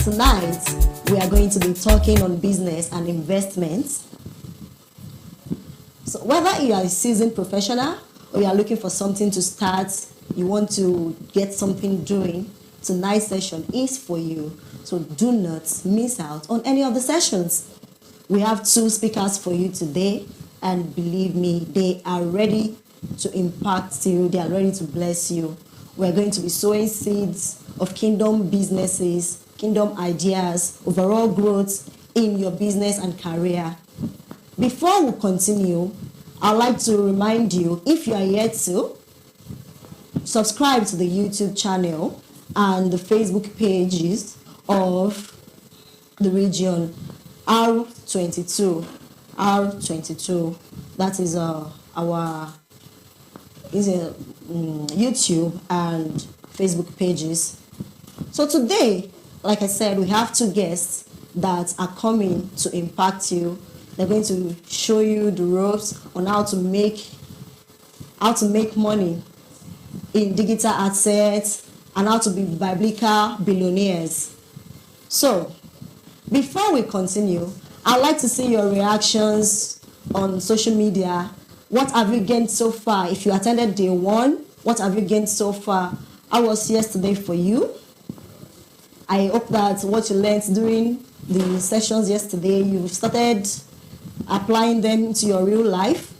Tonight, we are going to be talking on business and investments. So whether you are a seasoned professional or you are looking for something to start, you want to get something doing, tonight's session is for you. So do not miss out on any of the sessions. We have 2 speakers for you today, and believe me, they are ready to impact you. They are ready to bless you. We're going to be sowing seeds of kingdom businesses, kingdom ideas, overall growth in your business and career. Before we continue, I'd like to remind you, if you are yet to, subscribe to the YouTube channel and the Facebook pages of the region R22. That is our YouTube and Facebook pages. So today, like I said, we have 2 guests that are coming to impact you. They're going to show you the ropes on how to make money in digital assets and how to be biblical billionaires. So, before we continue, I'd like to see your reactions on social media. What have you gained so far? If you attended day 1, what have you gained so far? How was yesterday for you? I hope that what you learned during the sessions yesterday, you've started applying them to your real life.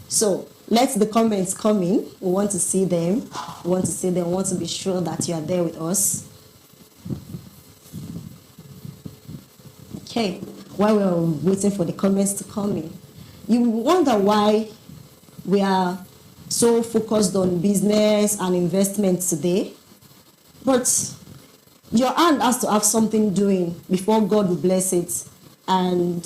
So let the comments come in. We want to see them. We want to be sure that you are there with us. Okay, while we're waiting for the comments to come in, you wonder why we are so focused on business and investment today. But your hand has to have something doing before God will bless it. And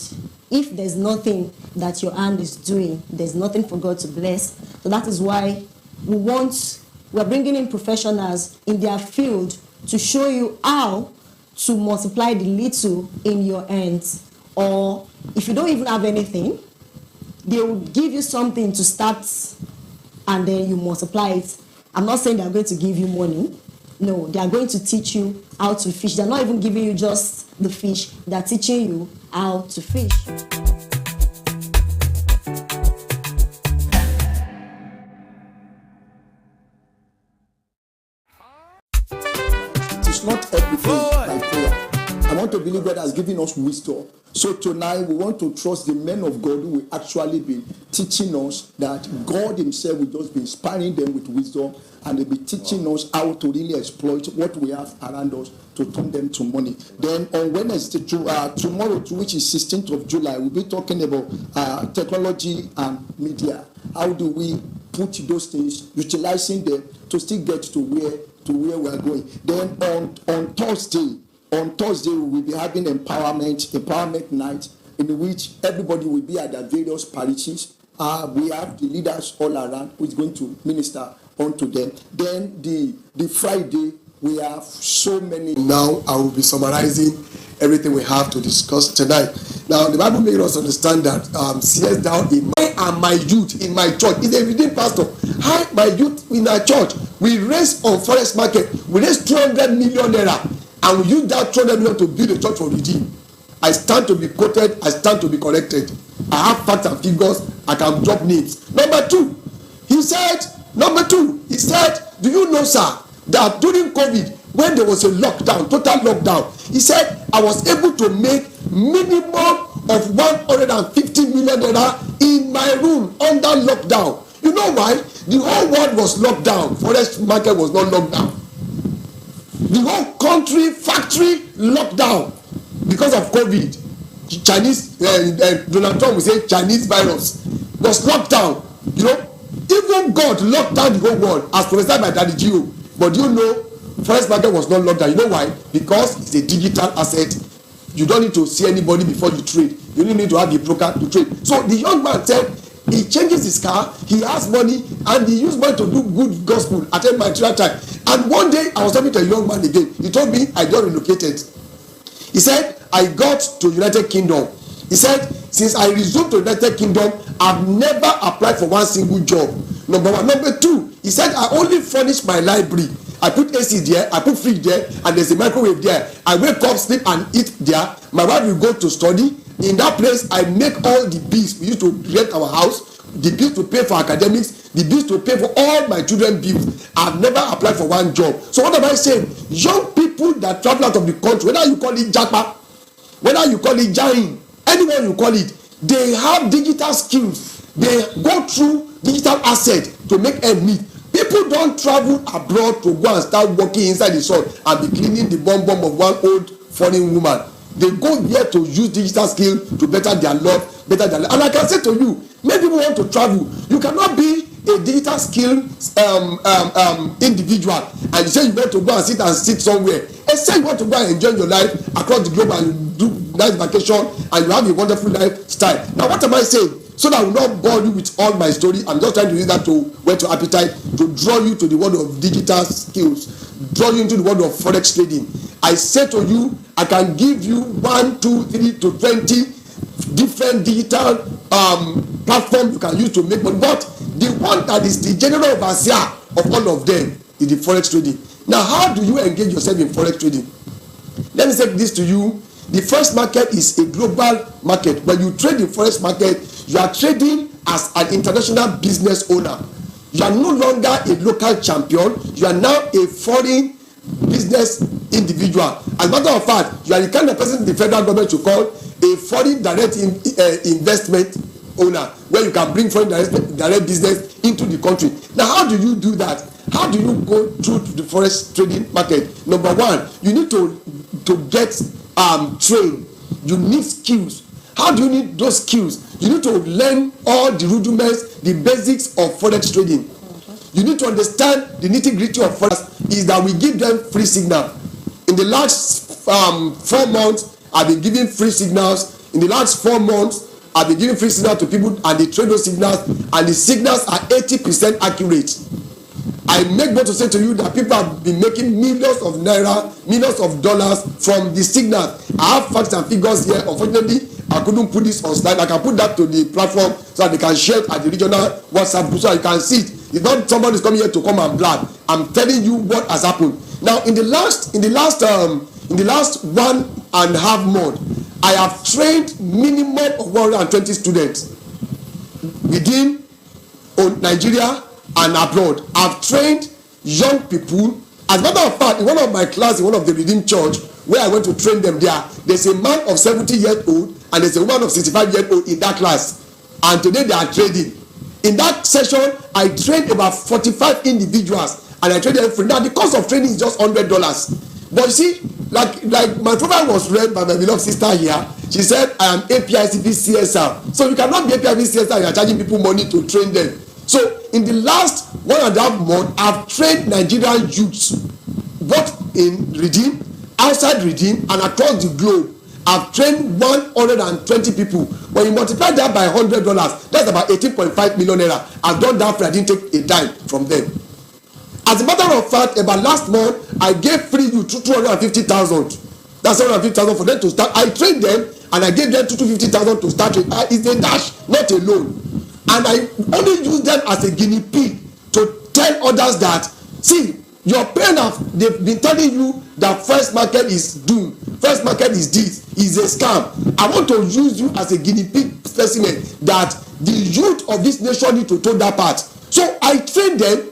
if there's nothing that your hand is doing, there's nothing for God to bless. So that is why we're bringing in professionals in their field to show you how to multiply the little in your hands. Or if you don't even have anything, they will give you something to start and then you multiply it. I'm not saying they're going to give you money. No, they are going to teach you how to fish. They're not even giving you just the fish. They're teaching you how to fish. It's not everything by prayer. I want to believe God has given us wisdom. So tonight we want to trust the men of God who will actually be teaching us that God himself will just be inspiring them with wisdom, and they'll be teaching us how to really exploit what we have around us to turn them to money. Then on Wednesday, tomorrow, which is 16th of July, we'll be talking about technology and media. How do we put those things, utilizing them to still get to where we are going. Then on Thursday, we will be having empowerment night, in which everybody will be at their various parishes. We have the leaders all around who is going to minister unto them. Then the Friday, we have so many. Now I will be summarizing everything we have to discuss tonight. Now the Bible makes us understand that CS down in my youth in my church is a redeemed pastor. I, my youth in our church, we raised on Forex market, we raised 200 million naira, and we use that 200 million to build a church for redeem. I stand to be quoted, I stand to be corrected. I have facts and figures, I can drop names. Number two, he said, do you know, sir, that during COVID, when there was a lockdown, total lockdown, he said, I was able to make minimum of 150 million naira in my room under lockdown. You know why? The whole world was locked down. Forex market was not locked down. The whole country, factory locked down because of COVID. Chinese, Donald Trump will say Chinese virus was locked down. You know, even God locked down the whole world as prophesied by Daddy Gio. But you know, Forex market was not locked down. You know why? Because it's a digital asset. You don't need to see anybody before you trade. You only need to have a broker to trade. So the young man said he changes his car, he has money, and he used money to do good gospel at a material time. And one day I was talking to a young man again. He told me I got relocated. He said I got to United Kingdom. He said since I resumed to United Kingdom, I've never applied for one single job. Number one. Number two, he said I only furnished my library. I put AC there, I put fridge there, and there's a microwave there. I wake up, sleep, and eat there. My wife will go to study. In that place, I make all the bills. We used to rent our house, the bills to pay for academics, the bills to pay for all my children's bills. I've never applied for one job. So what am I saying? Young people that travel out of the country, whether you call it Japa, whether you call it Jain, anyone you call it, they have digital skills. They go through digital asset to make ends meet. People don't travel abroad to go and start working inside the sun and be cleaning the bum of one old foreign woman. They go there to use digital skill to better their life, better their life. And I can say to you, many people want to travel. You cannot be a digital skill individual and you say you want to go and sit somewhere. And say you want to go and enjoy your life across the globe and do nice vacation and you have a wonderful lifestyle. Now what am I saying? So that I will not bore you with all my story. I'm just trying to use that to whet your appetite, to draw you to the world of digital skills, draw you into the world of Forex trading. I say to you, I can give you 1, 2, 3 to 20 different digital platforms you can use to make money. But the one that is the general overseer of all of them is the Forex trading. Now, how do you engage yourself in Forex trading? Let me say this to you. The Forex market is a global market. When you trade in Forex market, you are trading as an international business owner. You are no longer a local champion. You are now a foreign business individual. As a matter of fact, you are the kind of person the federal government should call a foreign direct investment owner, where you can bring foreign direct business into the country. Now, how do you do that? How do you go through the Forex trading market? Number one, you need to get trained. You need skills. How do you need those skills? You need to learn all the rudiments, the basics of Forex trading. You need to understand the nitty-gritty of Forex is that we give them free signal. In the last 4 months, I've been giving free signals. In the last 4 months, I've been giving free signals to people and they trade those signals, and the signals are 80% accurate. I make bold to say to you that people have been making millions of naira, millions of dollars from the signals. I have facts and figures here. Unfortunately, I couldn't put this on slide. I can put that to the platform so that they can share it at the regional WhatsApp group so you can see it. It's not somebody is coming here to come and blab. I'm telling you what has happened. Now, in the last 1.5 months, I have trained minimum of 120 students within Nigeria and abroad. I've trained young people. As a matter of fact, in one of my classes, in one of the Redeemed Church, where I went to train them there's a man of 70 years old and there's a woman of 65 years old in that class. And today they are trading. In that session, I trained about 45 individuals and I trained them free. Now, the cost of training is just $100. But you see, like my profile was read by my beloved sister here. She said, I am APICP CSR. So you cannot be APICP CSR, you are charging people money to train them. So in the last 1.5 months, I've trained Nigerian youths, both in Redeem, outside Redeem, and across the globe. I've trained 120 people. When you multiply that by $100, that's about 18.5 million naira. I've done that for I didn't take a dime from them. As a matter of fact, about last month, I gave free you 250,000. That's 750,000 for them to start. I trained them and I gave them 250,000 to start with. It's a dash, not a loan. And I only use them as a guinea pig to tell others that, see, your parents, they've been telling you that first market is doomed. First market is this, is a scam. I want to use you as a guinea pig specimen that the youth of this nation need to toe that part. So I trained them.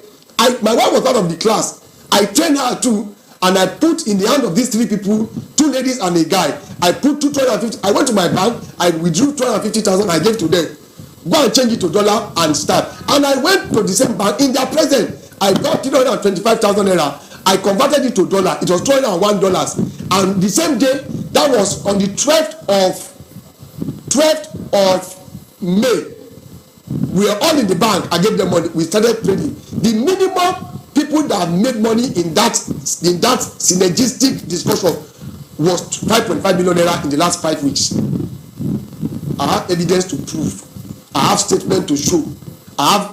My wife was part of the class. I trained her too, and I put in the hand of these 3 people, 2 ladies and a guy. I put 250. I went to my bank. I withdrew 250,000. I gave to them. Go and change it to dollar and start. And I went to the same bank in their presence. I got 325,000 naira. I converted it to dollar. It was $201. And the same day, that was on the 12th of May. We are all in the bank. I gave them money. We started trading. The minimum people that made money in that synergistic discussion was 5.5 million naira in the last 5 weeks. I have evidence to prove. I have statement to show. I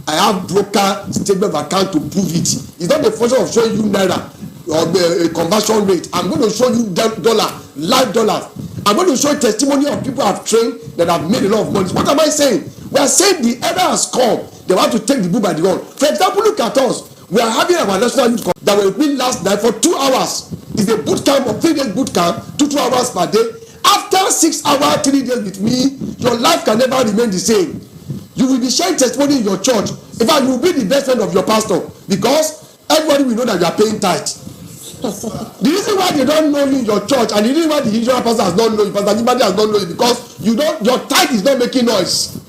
have broker statement of account to prove it. It's not the function of showing you naira or a conversion rate. I'm going to show you dollar, live dollars. I'm going to show you testimony of people I've trained that have made a lot of money. What am I saying? We are saying the era has come. They want to take the bull by the horn. For example, look at us. We are having our national youth that will meet last night for 2 hours. It's a boot camp of 3 days boot camp, 2 hours per day. After 6 hours, 3 days with me, your life can never remain the same. You will be sharing testimony in your church. In fact, you will be the best friend of your pastor because everybody will know that you are paying tithe. The reason why they don't know you in your church and the reason why the usual pastor has not known you, Pastor Anybody has not known you, because your tithe is not making noise.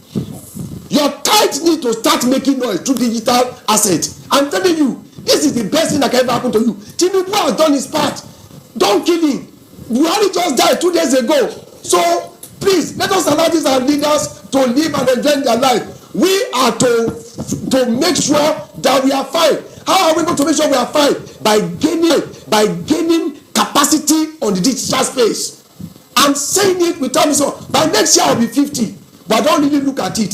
Your tithe need to start making noise through digital assets. I'm telling you, this is the best thing that can ever happen to you. Tinubu has done his part. Don't kill him. Buhari just died 2 days ago. So please let us allow these our leaders to live and enjoy their life. We are to make sure that we are fine. How are we going to make sure we are fine? By gaining capacity on the digital space. I'm saying it without me. So by next year I'll be 50, but I don't really look at it.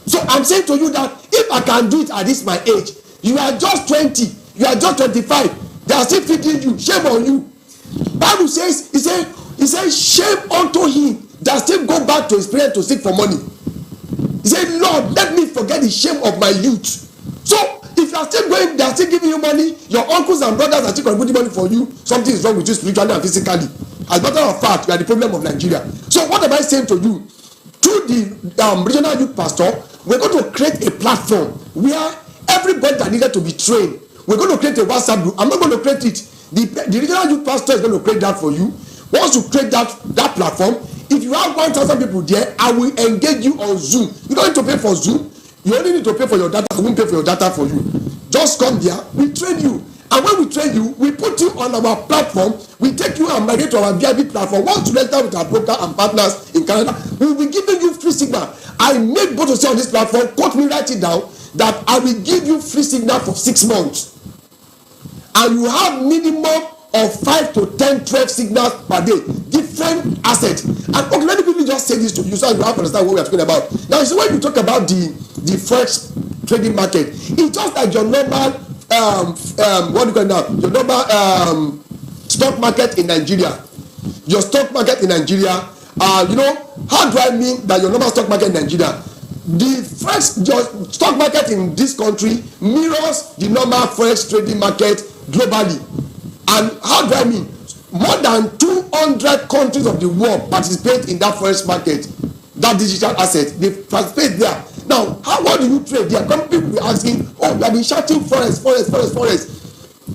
So I'm saying to you that if I can do it at this my age, you are just 20, you are just 25, they are still feeding you. Shame on you. Bible says, he says, shame unto him that still go back to his parents to seek for money. He said, Lord, let me forget the shame of my youth. So if you are still going, they are still giving you money, your uncles and brothers are still contributing money for you, something is wrong with you spiritually and physically. As a matter of fact, you are the problem of Nigeria. So what am I saying to you? Through the regional youth pastor, we're going to create a platform where everybody that needed to be trained, we're going to create a WhatsApp group. I'm not going to create it. The regional youth pastor is going to create that for you. Once you create that platform, if you have 1,000 people there, I will engage you on Zoom. You don't need to pay for Zoom. You only need to pay for your data. I won't pay for your data for you. Just come there, we train you. And when we train you, we put you on our platform. We take you and migrate to our VIP platform. Once you register with our broker and partners in Canada, we will be giving you free signal. I make both of you on this platform, quote me, write it down, that I will give you free signal for 6 months. And you have minimum of 5 to 10, 12 signals per day, different assets. And okay, let me quickly just say this to you so you have to understand what we are talking about. Now, so when you talk about the Forex trading market, it's just like your normal what do you call it now? Your normal stock market in Nigeria. Your stock market in Nigeria, you know, how do I mean that your normal stock market in Nigeria? Your stock market in this country mirrors the normal Forex trading market globally. And how do I mean? More than 200 countries of the world participate in that Forex market, that digital asset. They participate there. Now, what do you trade there? People will be asking, oh, you have been shouting Forex.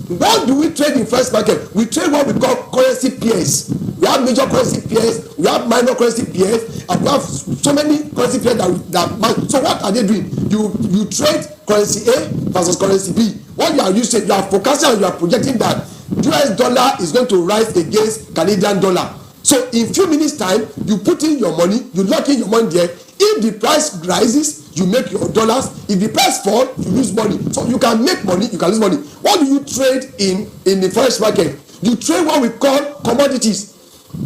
What do we trade in Forex market? We trade what we call currency pairs. We have major currency pairs, we have minor currency pairs, and we have so many currency pairs that so what are they doing? You trade currency A versus currency B. What you are using, you are forecasting and you are projecting that US dollar is going to rise against Canadian dollar. So in few minutes time, you put in your money, you lock in your money there. If the price rises, you make your dollars. If the price falls, you lose money. So you can make money, you can lose money. What do you trade in the Forex market? You trade what we call commodities.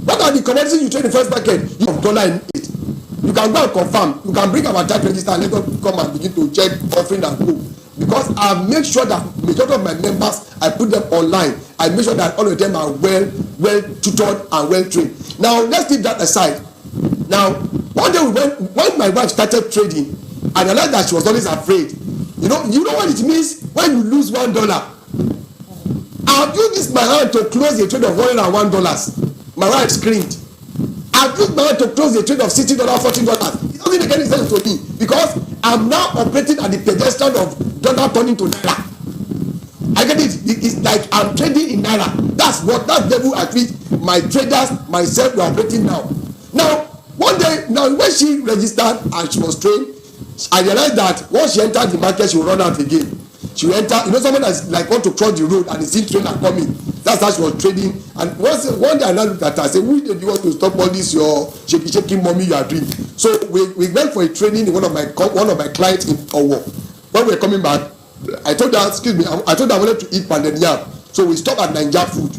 What are the commodities you trade in the Forex market? You have dollar in it. You can go and confirm. You can bring our tax register and let them come and begin to check offering and go. Because I make sure that majority of my members, I put them online. I make sure that all of them are well tutored and well trained. Now let's leave that aside. Now one day when my wife started trading, I realized that she was always afraid. You know what it means when you lose $1. I've used my hand to close a trade of $101. My wife screamed. I've used my hand to close a trade of $60, $40. It doesn't make any sense to me because I'm now operating at the pedestal of dollar turning to naira. I get it. It's like I'm trading in naira. That's level at which my traders, myself, were operating now. Now, one day, when she registered and she was trained, I realized that once she entered the market, she will run out again. She will enter, someone that's like want to cross the road and is seeing trainer coming. That's how she was trading. And one day I looked at her, I said, "Who did you want to stop all this your shaky mommy you are doing?" So we went for a training in one of my clients in Owo. When we were coming back, I told her, I told her I wanted to eat pounded yam. So we stopped at Naija food.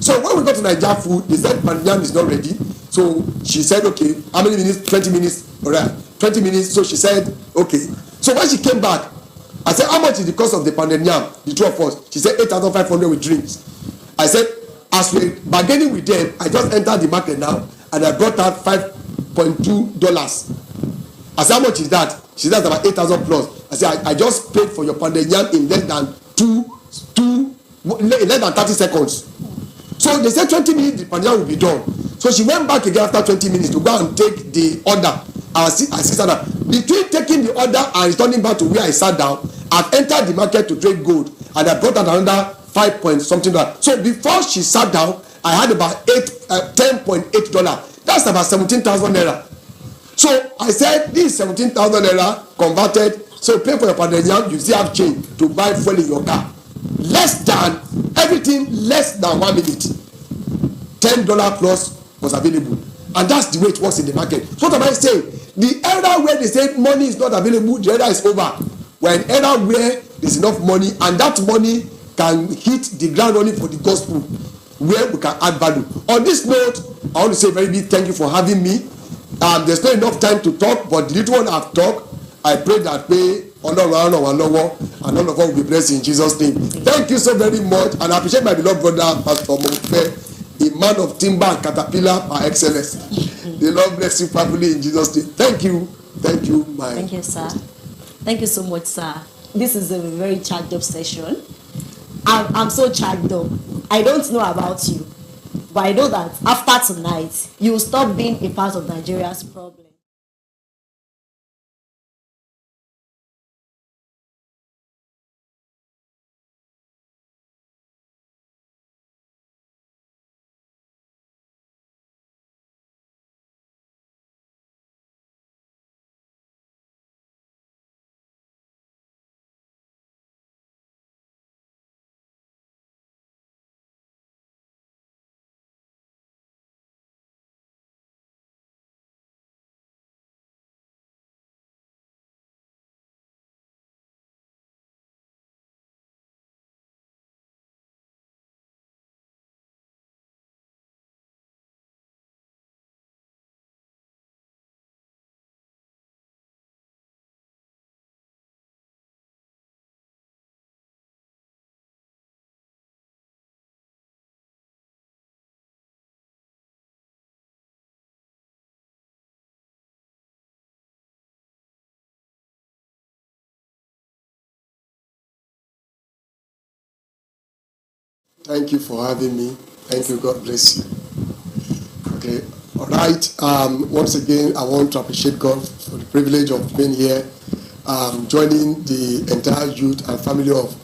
So when we got to Naija food, they said pounded yam is not ready. So she said, okay, how many minutes? 20 minutes. All right, 20 minutes. So she said, okay. So when she came back, I said, how much is the cost of the pounded yam? The two of us. She said 8,500 with drinks. I said, as we bargaining with them, I just entered the market now and I brought out $5.2. I said, how much is that? She said, about 8,000 plus. I said, I just paid for your pounded yam in less than less than 30 seconds. So they said 20 minutes the pandemic will be done. So she went back again after 20 minutes to go and take the order. I sat down. Between taking the order and returning back to where I sat down, I've entered the market to trade gold, and I brought out another 5 point something dollar. So before she sat down, I had about $10.8. That's about 17,000 naira. So I said, this 17,000 naira converted. So pay for your pandemic, you still have change to buy fuel in your car. Less than less than 1 minute, $10 plus was available, and that's the way it works in the market. So what am I saying? The era where they say money is not available, the era is over. We're in an era where there's enough money, and that money can hit the ground only for the gospel, where we can add value. On this note, I want to say a very big thank you for having me. There's not enough time to talk, but the little one I've talked, I pray that way and all of us will be blessed in Jesus' name. Thank you so very much, and I appreciate my beloved brother, Pastor Mofe, a man of timber and caterpillar par excellence. The Lord bless you family in Jesus' name. Thank you, Thank you, sir. Thank you so much, sir. This is a very charged up session. I'm so charged up. I don't know about you, but I know that after tonight, you will stop being a part of Nigeria's problem. Thank you for having me. Thank you. God bless you. Okay. All right. Once again, I want to appreciate God for the privilege of being here, joining the entire youth and family of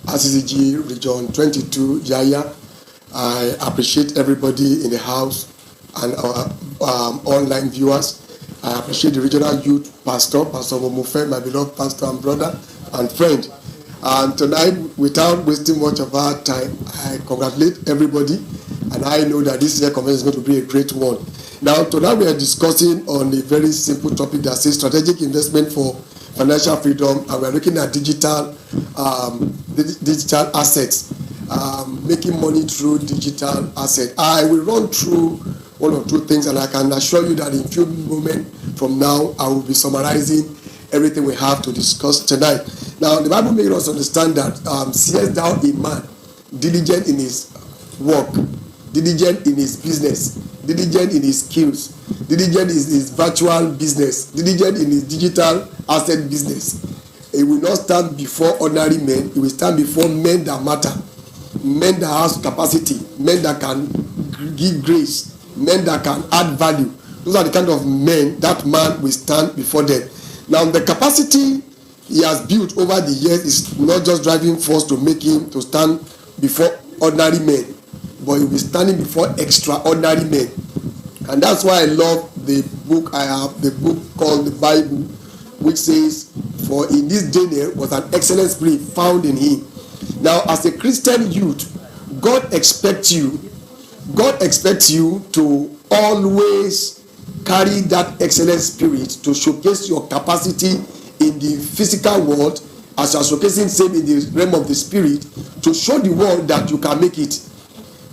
RCCG Region 22 Yaya. I appreciate everybody in the house and our online viewers. I appreciate the regional youth pastor, Pastor Momufe, my beloved pastor and brother and friend. And tonight, without wasting much of our time, I congratulate everybody, and I know that this year conference is going to be a great one. Now, tonight we are discussing on a very simple topic that says strategic investment for financial freedom, and we are looking at digital assets, making money through digital assets. I will run through one or two things, and I can assure you that in a few moments from now, I will be summarizing everything we have to discuss tonight. Now, the Bible makes us understand that seest thou a man diligent in his work, diligent in his business, diligent in his skills, diligent in his virtual business, diligent in his digital asset business. He will not stand before ordinary men. He will stand before men that matter, men that have capacity, men that can give grace, men that can add value. Those are the kind of men that man will stand before them. Now, the capacity he has built over the years is not just driving force to make him to stand before ordinary men, but he will be standing before extraordinary men. And that's why I love the book I have, the book called the Bible, which says, for in this Daniel was an excellent spirit found in him. Now, as a Christian youth, God expects you to always carry that excellent spirit to showcase your capacity in the physical world, as you are showcasing same in the realm of the spirit, to show the world that you can make it.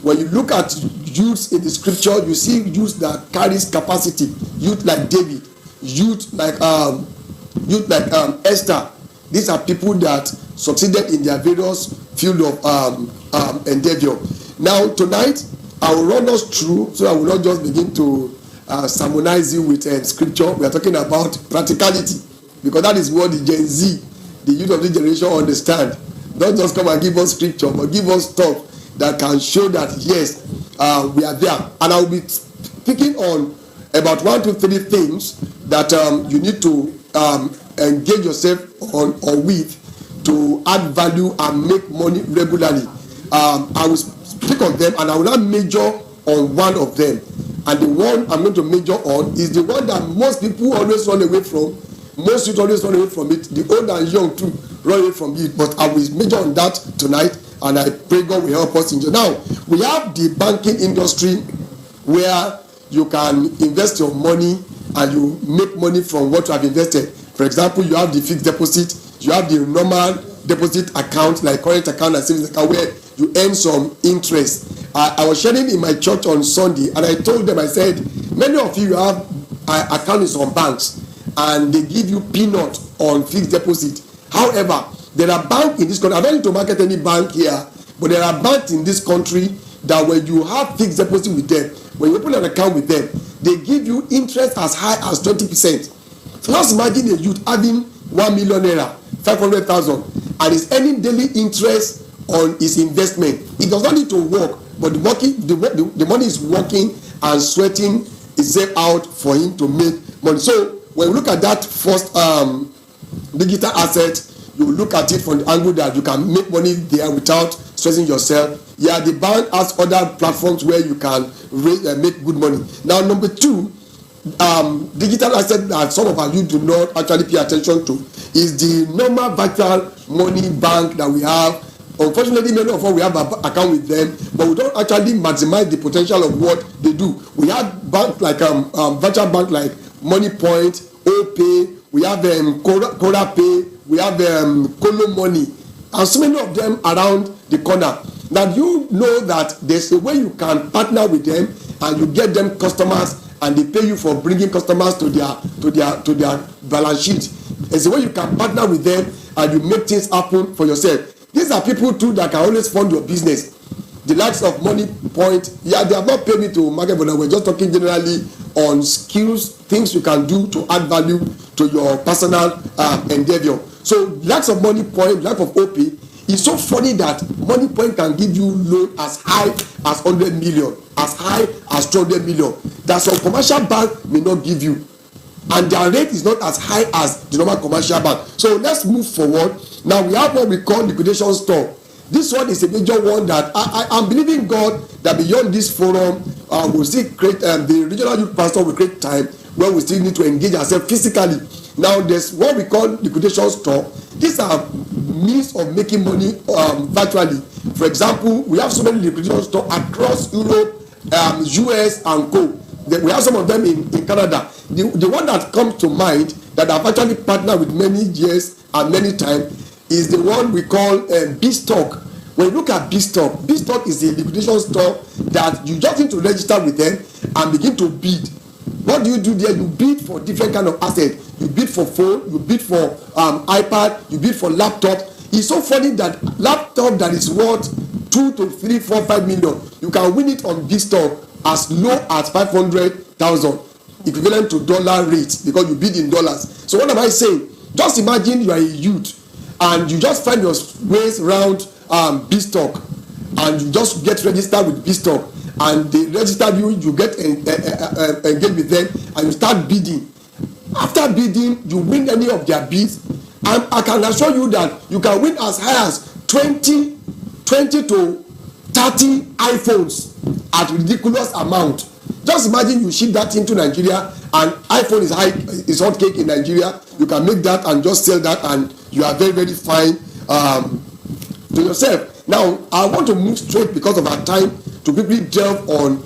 When you look at youths in the scripture, you see youth that carries capacity, youth like David, youth like Esther. These are people that succeeded in their various field of endeavor. Now tonight, I will run us through, so I will not just begin to sermonize you with scripture. We are talking about practicality, because that is what the Gen Z, the youth of this generation, understand. Don't just come and give us scripture, but give us stuff that can show that yes, we are there. And I will be speaking on about 1 to 3 things that you need to engage yourself on or with to add value and make money regularly. I will speak on them, and I will not major on one of them. And the one I'm going to major on is the one that most people always run away from. Most youth always run away from it. The old and young too run away from it. But I will major on that tonight, and I pray God will help us. Now, we have the banking industry where you can invest your money and you make money from what you have invested. For example, you have the fixed deposit, you have the normal deposit account like current account and savings account where you earn some interest. I was sharing in my church on Sunday, and I told them, I said, many of you have accounts on banks and they give you peanut on fixed deposit. However, there are banks in this country, I don't need to market any bank here, but there are banks in this country that when you have fixed deposit with them, when you open an account with them, they give you interest as high as 20%. So just imagine a youth having 1 million naira, 500,000, and is earning daily interest on his investment. It does not need to work, but the money is working and sweating itself out for him to make money. So when you look at that first digital asset, you look at it from the angle that you can make money there without stressing yourself. Yeah, the bank has other platforms where you can make good money. Now, number 2, digital asset that some of you do not actually pay attention to is the normal virtual money bank that we have. Unfortunately, many of us we have an account with them, but we don't actually maximize the potential of what they do. We have bank like virtual bank like MoneyPoint, OPay, we have Cora Pay, we have Colo Money, and so many of them around the corner. Now you know that there's a way you can partner with them and you get them customers and they pay you for bringing customers to their balance sheet. There's a way you can partner with them and you make things happen for yourself. These are people too that can always fund your business. The likes of MoneyPoint, yeah, they have not paid me to market, but we're just talking generally on skills, things you can do to add value to your personal endeavor. So likes of MoneyPoint, likes of OP, it's so funny that MoneyPoint can give you loan as high as 100 million, as high as 200 million. That some commercial bank may not give you. And their rate is not as high as the normal commercial bank. So let's move forward. Now we have what we call liquidation store. This one is a major one that I'm believing God that beyond this forum, we'll still create, the regional youth pastor will create time where we still need to engage ourselves physically. Now there's what we call liquidation store. These are means of making money virtually. For example, we have so many liquidation stores across Europe, US and co. We have some of them in Canada. The one that comes to mind that I've actually partnered with many years and many times is the one we call B-Stock. When you look at B-Stock, B-Stock is a liquidation store that you just need to register with them and begin to bid. What do you do there? You bid for different kind of assets. You bid for phone, you bid for iPad, you bid for laptop. It's so funny that laptop that is worth 2 to 3, 4, 5 million, you can win it on B-Stock as low as 500,000, equivalent to dollar rate, because you bid in dollars. So what am I saying? Just imagine you are a youth and you just find your ways around B-Stock and you just get registered with B-Stock and they register you, you get engaged with them and you start bidding. After bidding, you win any of their bids, and I can assure you that you can win as high as 20 to 30 iPhones at ridiculous amount. Just imagine you ship that into Nigeria and iPhone is hot cake in Nigeria. You can make that and just sell that and you are very, very fine to yourself. Now, I want to move straight because of our time to quickly delve on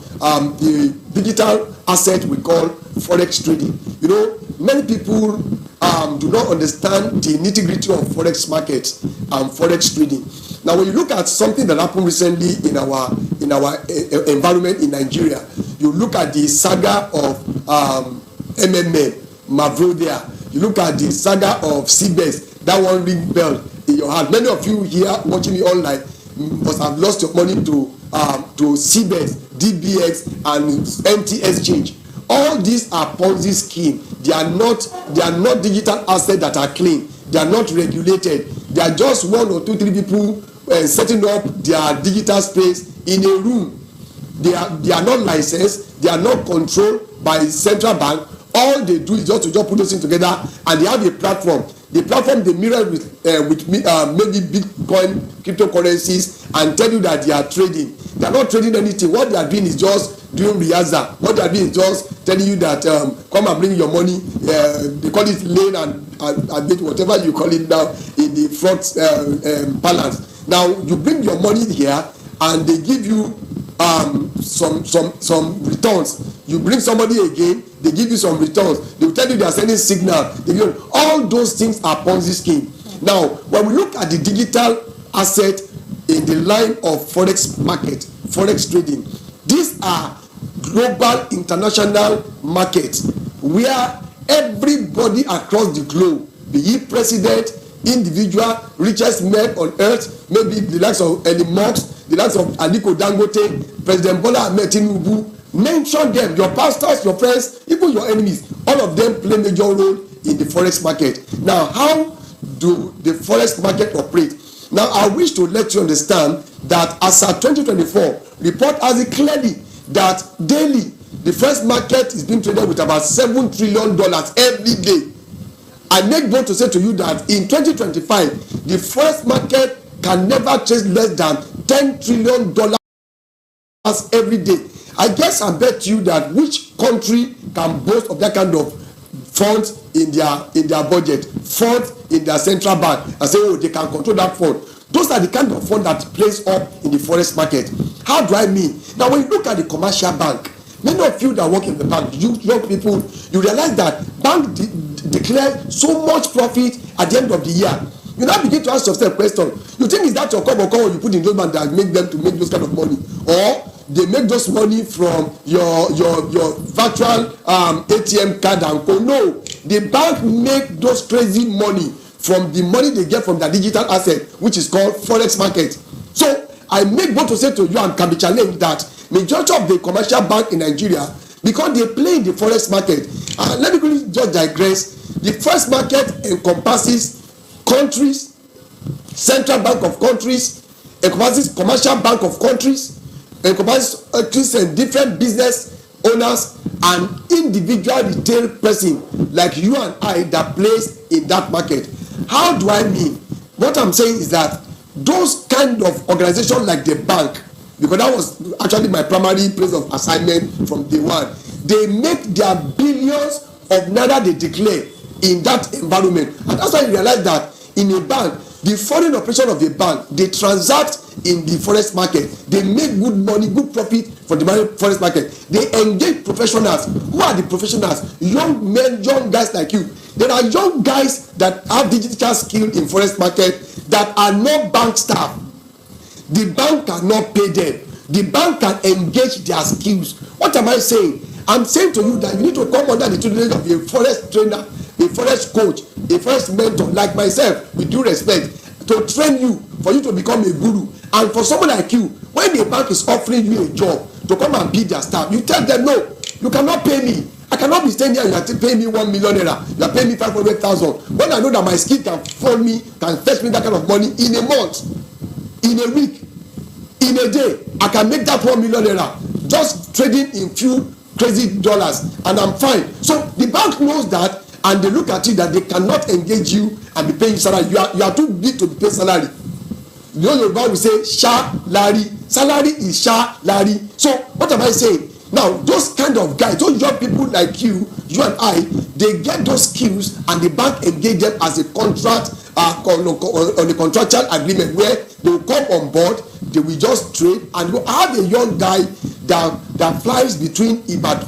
the digital asset we call Forex trading. You know, many people do not understand the nitty-gritty of Forex markets and Forex trading. Now, when you look at something that happened recently in our environment in Nigeria, you look at the saga of MMA, Mavrodia. You look at the saga of CBES, that one ring bell in your hand. Many of you here watching me online must have lost your money to CBES, DBX, and MT Exchange. All these are Ponzi scheme. They are not digital assets that are clean. they are not regulated. They are just 1 or 2, 3 people setting up their digital space in a room. They are not licensed, they are not controlled by central bank. All they do is just to put those things together, and they have a platform. The platform they mirror with maybe Bitcoin, cryptocurrencies, and tell you that they are trading. They are not trading anything. What they are doing is just doing riaza. What they are doing is just telling you that come and bring your money. They call it lane and bit, whatever you call it now in the front balance. Now you bring your money here, and they give you some returns. You bring somebody again, they give you some returns. They will tell you they are sending signal. All those things are Ponzi scheme. Now, when we look at the digital asset in the line of forex market, forex trading, these are global international markets where everybody across the globe, be it president, individual, richest men on earth, maybe the likes of Elon Musk, the likes of Aliko Dangote, President Bola Ahmed Tinubu, mention them, your pastors, your friends, even your enemies, all of them play major role in the forex market. Now, how do the forex market operate? Now, I wish to let you understand that as at 2024, report has it clearly that daily the forex market is being traded with about $7 trillion every day. I make bold to say to you that in 2025, the forex market can never trade less than $10 trillion every day. I guess I bet you that which country can boast of that kind of funds in their budget, funds in their central bank, and say, oh, they can control that fund. Those are the kind of fund that plays up in the forex market. How do I mean? Now, when you look at the commercial bank, many of you that work in the bank, you young people, you realize that bank declare so much profit at the end of the year. You now begin to ask yourself question. You think is that your cover you put in those banks that make them to make those kind of money, or they make those money from your virtual ATM card and co? No, the bank make those crazy money from the money they get from their digital asset, which is called forex market. So I make bold to say to you and can be challenged that majority of the commercial bank in Nigeria, because they play in the forex market. Let me quickly just digress. The forex market encompasses countries, central bank of countries, encompasses commercial bank of countries, encompasses and different business owners and individual retail person like you and I that plays in that market. How do I mean? What I'm saying is that those kind of organizations like the bank, because that was actually my primary place of assignment from day one, they make their billions of naira they declare in that environment. And that's why you realize that in a bank, the foreign operation of a bank, they transact in the forex market. They make good money, good profit for the forex market. They engage professionals. Who are the professionals? Young men, young guys like you. There are young guys that have digital skill in forex market that are not bank staff. The bank cannot pay them. The bank can engage their skills. What am I saying? I'm saying to you that you need to come under the tutelage of a forex trainer, a forex coach, a forex mentor like myself, with due respect, to train you, for you to become a guru. And for someone like you, when the bank is offering you a job to come and be their staff, you tell them, no, you cannot pay me. I cannot be staying here and you are paying me 1 million naira. You are paying me 500,000. When I know that my skill can fund me, can fetch me that kind of money in a month, in a week, in a day, I can make that 1 million naira just trading in few crazy dollars, and I'm fine. So the bank knows that, and they look at you that they cannot engage you and be paying you salary. You are too big to be paid salary. You know, your bank will say salary. Salary is salary. So what am I saying? Now, those kind of guys, those young people like you and I, they get those skills and the bank engage them as a contract on a contractual agreement where they will come on board, they will just trade. And you have a young guy that flies between Ibadan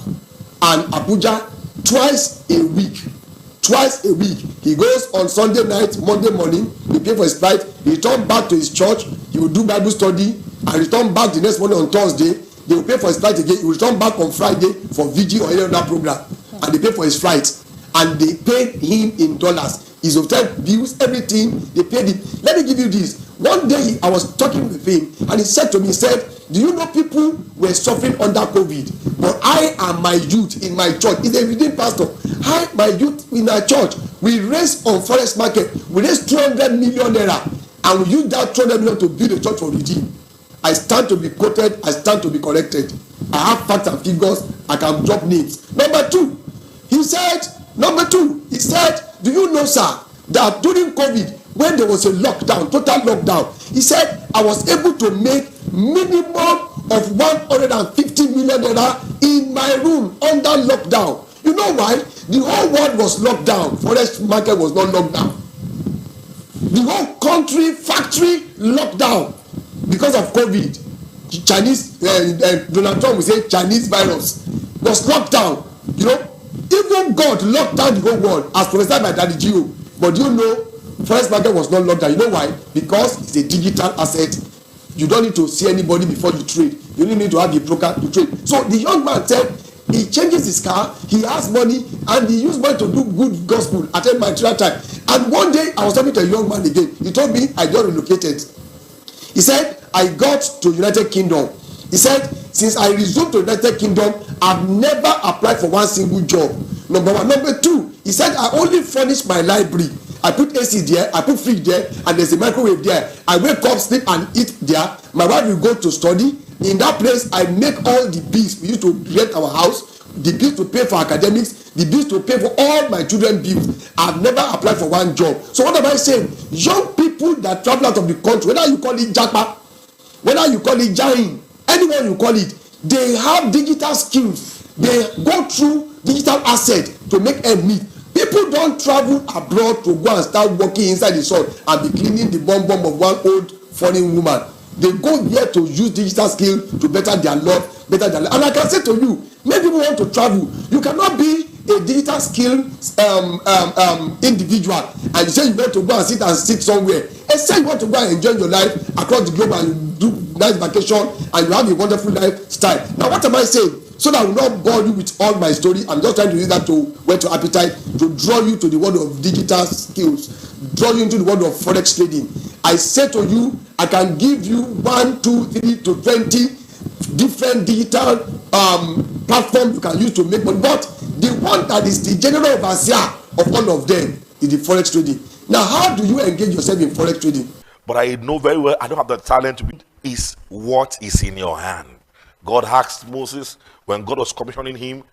and Abuja twice a week. He goes on Sunday night, Monday morning, he pay for his flight, he return back to his church, he will do Bible study, and return back the next morning on Thursday. They will pay for his flight again. He will return back on Friday for VG or any other program, and they pay for his flight, and they paid him in dollars. His hotel bills, everything, they paid him. Let me give you this. One day I was talking with him, and he said to me, he said, do you know people were suffering under COVID, but I and my youth in my church, he's a redeemed pastor, I, my youth in our church, We raised on Forex market, we raised 200 million naira, and we used that 200 million to build a church for Redeem. I stand to be quoted, I stand to be corrected. I have facts and figures, I can drop names. Number two, he said, do you know, sir, that during COVID, when there was a lockdown, total lockdown, he said, I was able to make minimum of 150 million naira in my room under lockdown. You know why? The whole world was locked down. Forex market was not locked down. The whole country, factory locked down because of COVID. Chinese, Donald Trump will say Chinese virus was locked down. You know, even God locked down the whole world as prophesied by Daddy Gio. But you know, Forex market was not locked down. You know why? Because it's a digital asset. You don't need to see anybody before you trade. You only need to have a broker to trade. So the young man said he changes his car, he has money, and he used money to do good gospel at a material time. And one day I was talking to a young man again. He told me I got relocated. He said I got to United Kingdom. He said since I resumed to United Kingdom, I've never applied for one single job. Number one. Number two, he said I only furnished my library. I put AC there, I put fridge there, and there's a microwave there. I wake up, sleep, and eat there. My wife will go to study. In that place, I make all the bills. We used to rent our house, the bills to pay for academics, the bills to pay for all my children's bills. I've never applied for one job. So what am I saying? Young people that travel out of the country, whether you call it Japa, whether you call it Jain, anyone you call it, they have digital skills. They go through digital assets to make ends meet. People don't travel abroad to go and start working inside the sun and be cleaning the bum of one old foreign woman. They go there to use digital skill to better their life, better their life. And I can say to you, many people want to travel. You cannot be a digital skill individual and you say you want to go and sit somewhere. Except you want to go and enjoy your life across the globe and do nice vacation and you have a wonderful lifestyle. Now what am I saying? So that I will not bore you with all my story. I'm just trying to use that to whet your appetite, to draw you to the world of digital skills, draw you into the world of Forex trading. I say to you, I can give you 1, 2, 3 to 20 different digital platforms you can use to make money. But the one that is the general overseer of all of them is the Forex trading. Now, how do you engage yourself in Forex trading? But I know very well I don't have the talent to be. Is what is in your hand. God asked Moses, when God was commissioning him,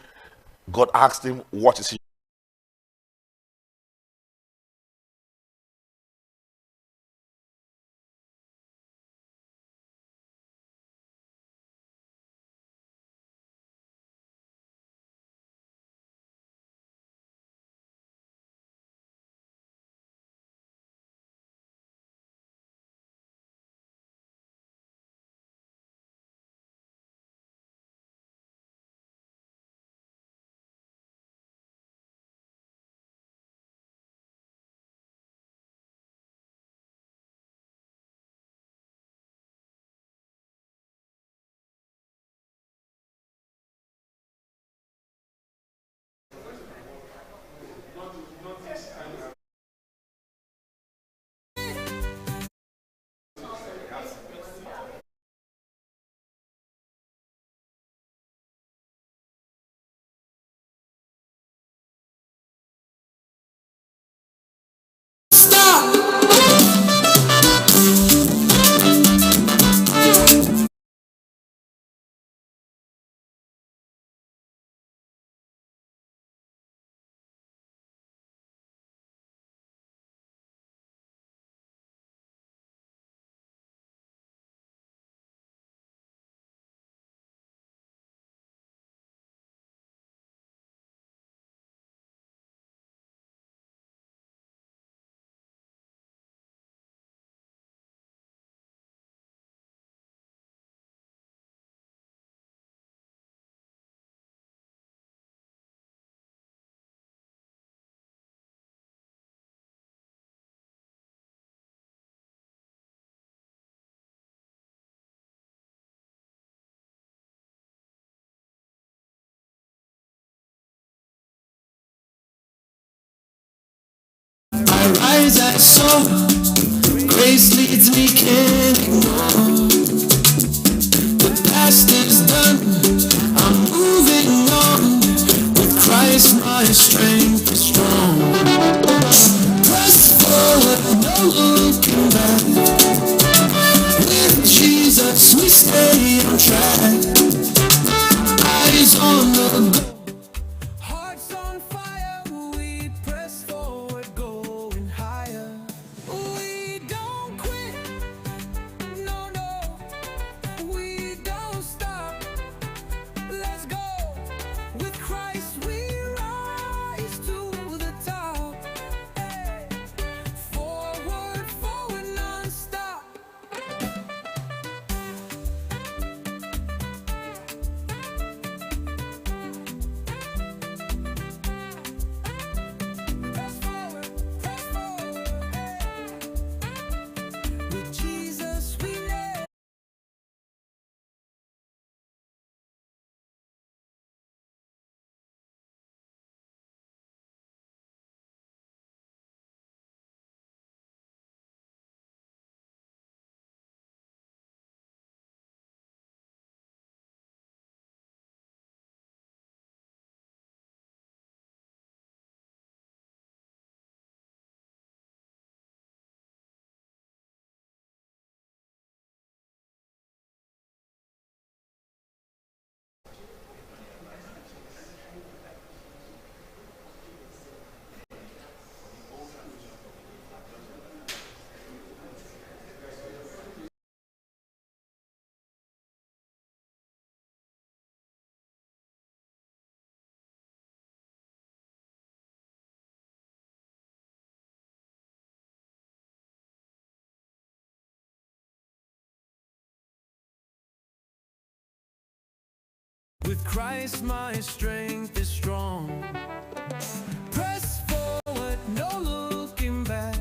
God asked him, what is he? I rise, I soar, grace leads me, can't ignore. The past is done, I'm moving on. With Christ my strength is strong. With Christ my strength is strong. Press forward, no looking back.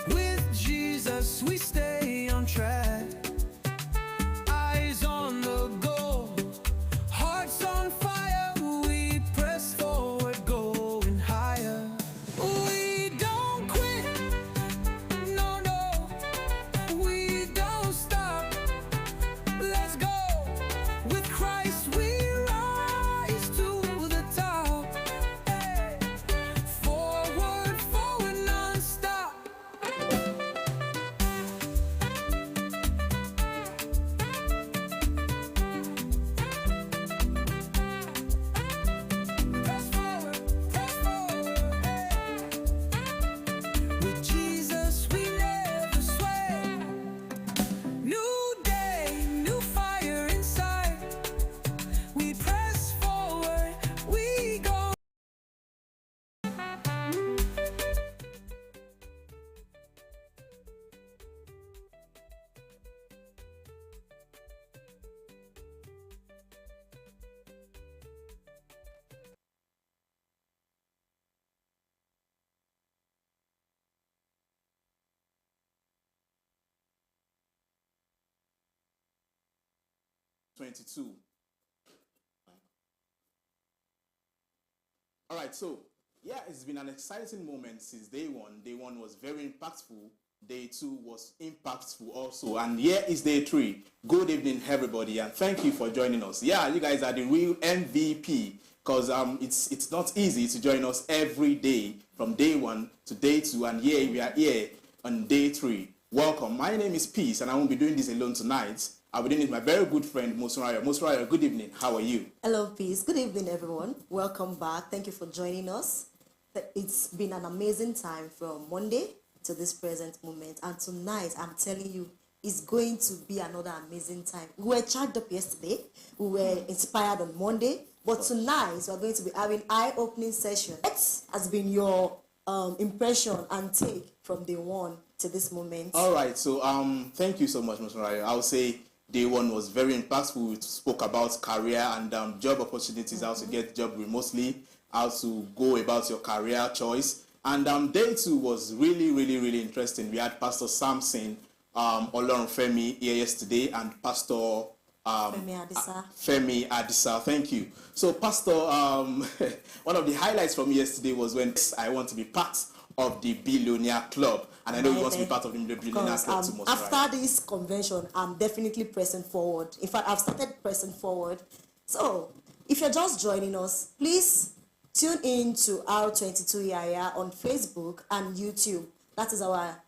With Jesus we stay on track. Eyes on the goal, hearts on fire. We press forward, going higher. We don't quit, no, no. We don't stop, let's go. With Christ we rise to the top. Hey. Forward, forward, non-stop. Press forward, hey. With Jesus we never sway. New day, new fire inside. We press forward, we go. All right, so yeah, it's been an exciting moment since day one. Day one was very impactful. Day two was impactful also. And here is day three. Good evening, everybody, and thank you for joining us. Yeah, you guys are the real MVP because it's not easy to join us every day from day one to day two, and here we are here on day three. Welcome. My name is Peace, and I won't be doing this alone tonight. I'll be doing it with my very good friend, Mosraya. Mosraya, good evening. How are you? Hello, peace. Good evening, everyone. Welcome back. Thank you for joining us. It's been an amazing time from Monday to this present moment. And tonight, I'm telling you, it's going to be another amazing time. We were charged up yesterday. We were inspired on Monday. But tonight, we're going to be having eye-opening session. What has been your impression and take from day one to this moment? All right. So thank you so much, Mosraya. I would say day one was very impactful. We spoke about career and job opportunities, how to get job remotely, how to go about your career choice. And day two was really, really, really interesting. We had Pastor Samson Olorunfemi here yesterday and Pastor Femi Adisa. Thank you. So, Pastor, one of the highlights from yesterday was when I want to be part of the Billionaire Club. And I know you want to be part of the Billionaire Club too much. After this convention, I'm definitely pressing forward. In fact, I've started pressing forward. So, if you're just joining us, please tune in to R22 Yaya on Facebook and YouTube. That is our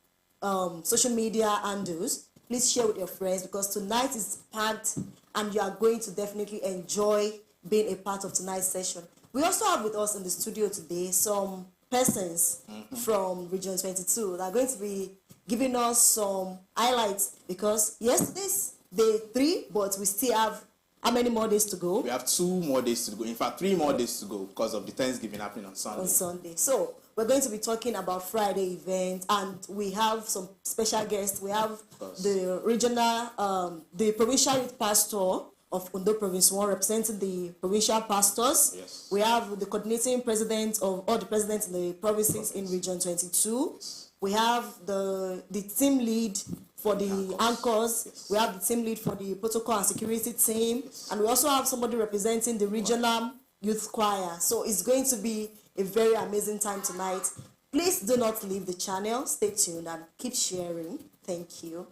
social media handles. Please share with your friends because tonight is packed and you are going to definitely enjoy being a part of tonight's session. We also have with us in the studio today some persons from Region 22 that are going to be giving us some highlights because yesterday's day 3, but we still have how many more days to go? We have 2 more days to go. In fact, 3 more days to go because of the Thanksgiving happening on Sunday. On Sunday. So we're going to be talking about Friday event, and we have some special guests. We have the regional, the provincial youth pastor of Ondo Province 1 representing the provincial pastors. Yes. We have the coordinating president of all the presidents in the provinces in Region 22. Yes. We have the team lead for the anchors. Yes. We have the team lead for the protocol and security team. Yes. And we also have somebody representing the regional youth choir. So it's going to be a very amazing time tonight. Please do not leave the channel. Stay tuned and keep sharing. Thank you.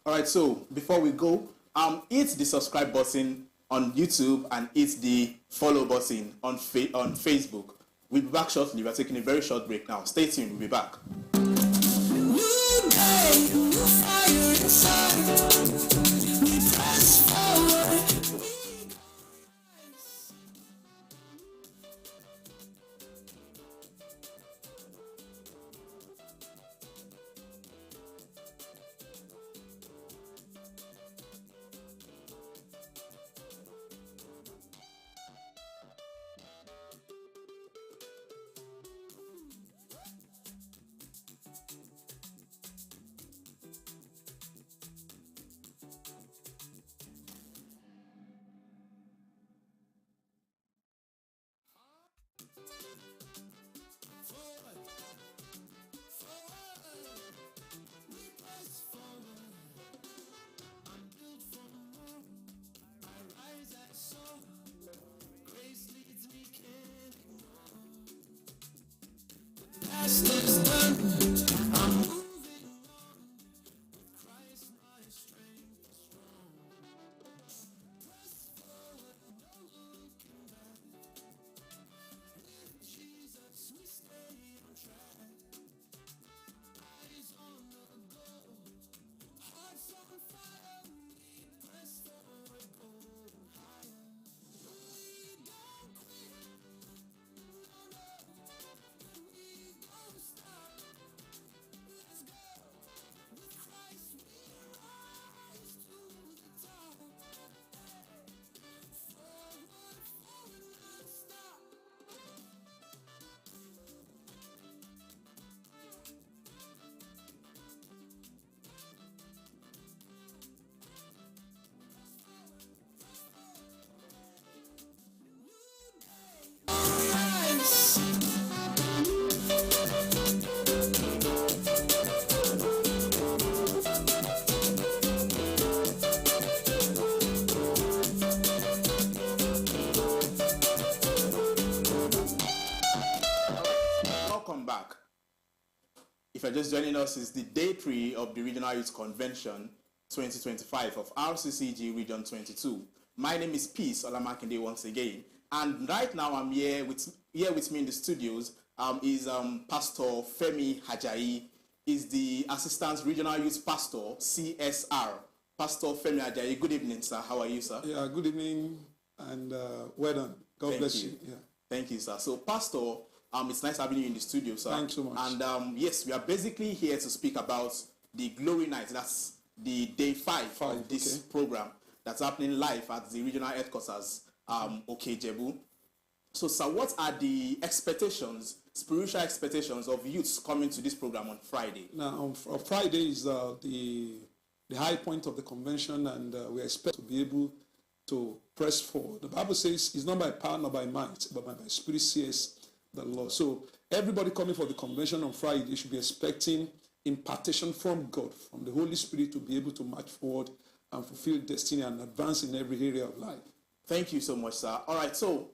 All right, so before we go, hit the subscribe button on YouTube and hit the follow button on Facebook. We'll be back shortly. We're taking a very short break now. Stay tuned. We'll be back. New day, new fire inside. We press forward. forward, forward. We press forward. I'm built for more. I rise, I soar. Grace leads me, can't ignore. The past is done. I'm moving on. With Christ, my strength is strong. Press forward, no looking back. With Jesus, we stay on track. Eyes on the goal, hearts on fire. We press forward, going higher. We don't quit, no, no. We don't stop. Let's go. With Christ, we rise to the top. Forward, forward, non-stop. Rise. Welcome back. If you're just joining us, it's the day 3 of the Regional Youth Convention 2025 of RCCG Region 22. My name is Peace Olamakinde once again, and right now I'm here with me in the studios is Pastor Femi Ajayi, is the Assistant Regional Youth Pastor CSR. Pastor Femi Ajayi, good evening, sir. How are you, sir? Yeah, good evening and well done. God Thank bless you. you. Yeah. Thank you, sir. So, Pastor, it's nice having you in the studio, sir. Thanks so much. And yes, we are basically here to speak about the Glory Night. That's the day 5 of this okay. program that's happening live at the regional headquarters, Okejebu. So, sir, what are the expectations, spiritual expectations of youths coming to this program on Friday? Now, on Friday is the high point of the convention, and we expect to be able to press forward. The Bible says it's not by power nor by might, but by my spirit says the Lord. So everybody coming for the convention on Friday should be expecting impartation from God, from the Holy Spirit, to be able to march forward and fulfill destiny and advance in every area of life. Thank you so much, sir. All right, so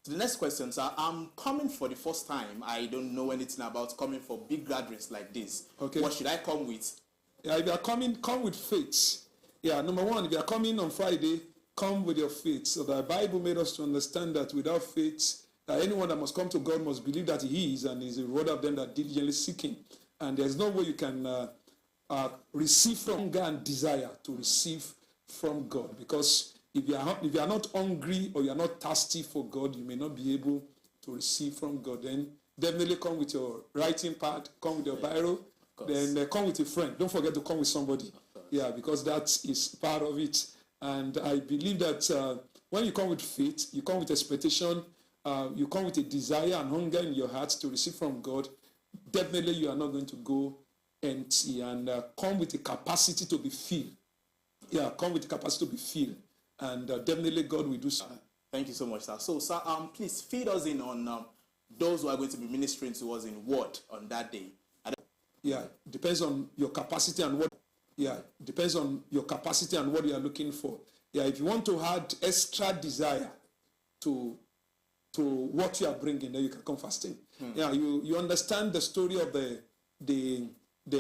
to the next question, sir. I'm coming for the first time. I don't know anything about coming for big gatherings like this. Okay. What should I come with? Yeah, if you are coming, come with faith. Yeah, number one, if you are coming on Friday, come with your faith. So the Bible made us to understand that without faith, anyone that must come to God must believe that He is, and is a reward of them that diligently seek Him. And there's no way you can receive from God and desire to receive from God, because if you are not hungry or you are not thirsty for God, you may not be able to receive from God. Then definitely come with your writing pad, come with your biro, then come with a friend. Don't forget to come with somebody. Yeah, because that is part of it. And I believe that when you come with faith, you come with expectation, you come with a desire and hunger in your heart to receive from God, definitely you are not going to go empty, and come with a capacity to be filled. Yeah, come with the capacity to be filled. And definitely God will do so. Thank you so much, sir. So, sir, please feed us in on those who are going to be ministering to us in word on that day. Yeah, depends on your capacity and what. Yeah, depends on your capacity and what you are looking for. Yeah, if you want to add extra desire to what you are bringing, then you can come fasting. Yeah, you understand the story of the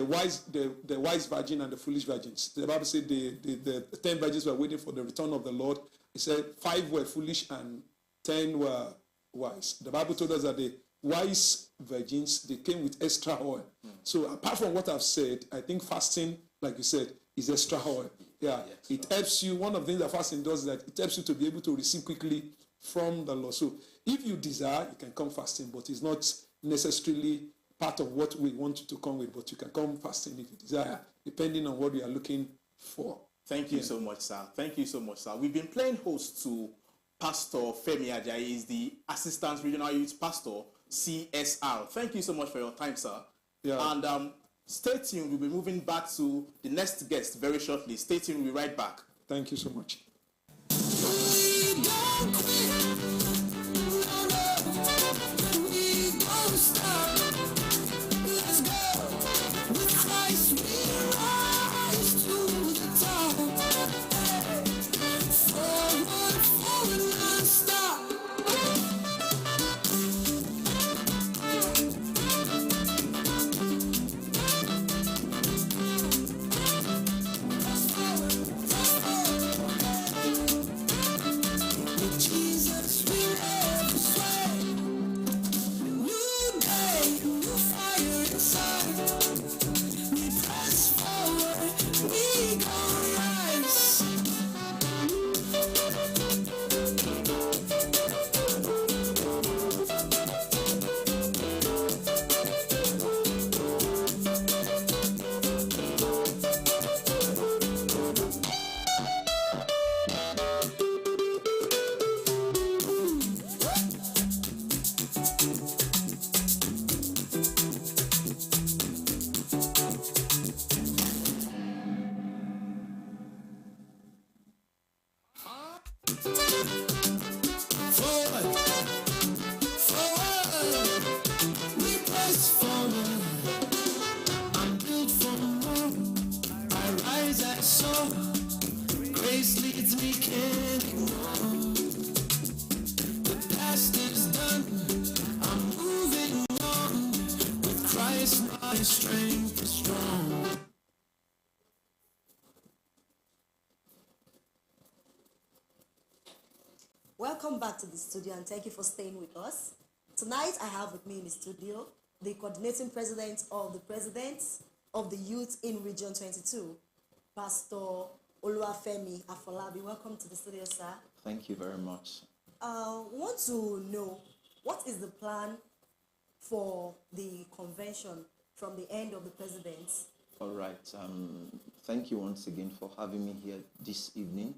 wise virgin and the foolish virgins. The Bible said the 10 virgins were waiting for the return of the Lord. It said 5 were foolish and 10 were wise. The Bible told us that the wise virgins, they came with extra oil. So apart from what I've said, I think fasting, like you said, is extra oil. Yeah, it helps you. One of the things that fasting does is that it helps you to be able to receive quickly from the Lord. So if you desire, you can come fasting, but it's not necessarily part of what we want you to come with, but you can come fasting if you desire, depending on what you are looking for. Thank you so much, sir. Thank you so much, sir. We've been playing host to Pastor Femi Ajayi, is the Assistant Regional Youth Pastor, CSR. Thank you so much for your time, sir. Yeah. And stay tuned. We'll be moving back to the next guest very shortly. Stay tuned. We'll be right back. Thank you so much. We don't quit. No, no. We don't stop. Forward, forward, we press forward. I'm built for more. I rise, I soar. Grace leads me, can't ignore. The past is done. I'm moving on. With Christ, my strength is strong. Welcome back to the studio and thank you for staying with us. Tonight I have with me in the studio the coordinating president of the Youth in Region 22, Pastor Oluwafemi Afolabi. Welcome to the studio, sir. Thank you very much. We want to know what is the plan for the convention from the end of the presidency. All right. Thank you once again for having me here this evening.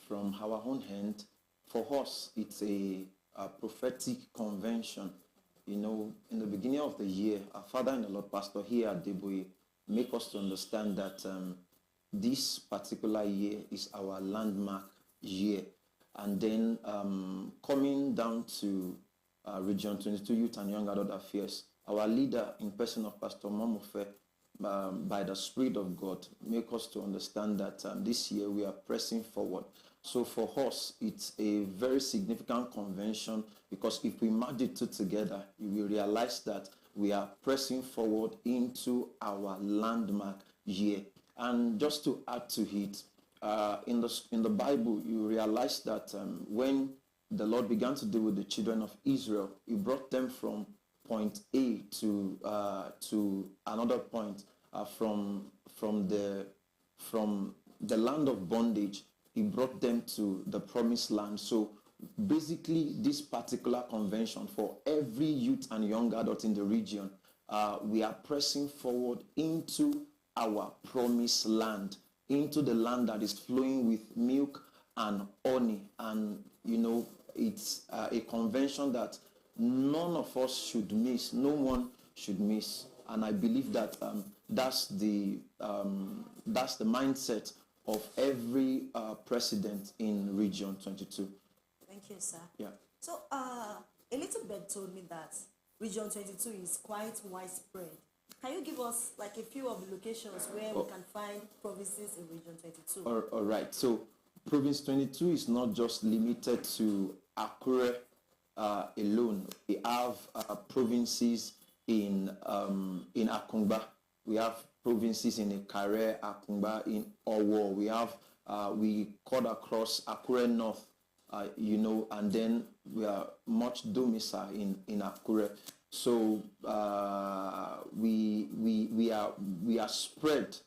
From our own hand, for us, it's a prophetic convention. You know, in the beginning of the year, our father in the Lord, Pastor here at Deboe, make us to understand that this particular year is our landmark year. And then coming down to Region 22 Youth and Young Adult Affairs, our leader in person of Pastor Momofe, by the Spirit of God, make us to understand that this year we are pressing forward. So for us, it's a very significant convention because if we merge it two together, you will realize that we are pressing forward into our landmark year. And just to add to it, in the Bible, you realize that when the Lord began to deal with the children of Israel, He brought them from point A to another point, from the land of bondage. He brought them to the promised land. So basically, this particular convention for every youth and young adult in the region, we are pressing forward into our promised land, into the land that is flowing with milk and honey. And you know, it's a convention that none of us should miss. No one should miss. And I believe that that's the mindset of every president in Region 22. Thank you, sir. Yeah. So, a little bit told me that Region 22 is quite widespread. Can you give us like a few of the locations where we can find provinces in Region 22? All right. So, Province 22 is not just limited to Akure alone. We have provinces in Akungba. We have provinces in Ikare, Akungba, in Owo. We have we cut across Akure North, and then we are much domicile in Akure. So we are spread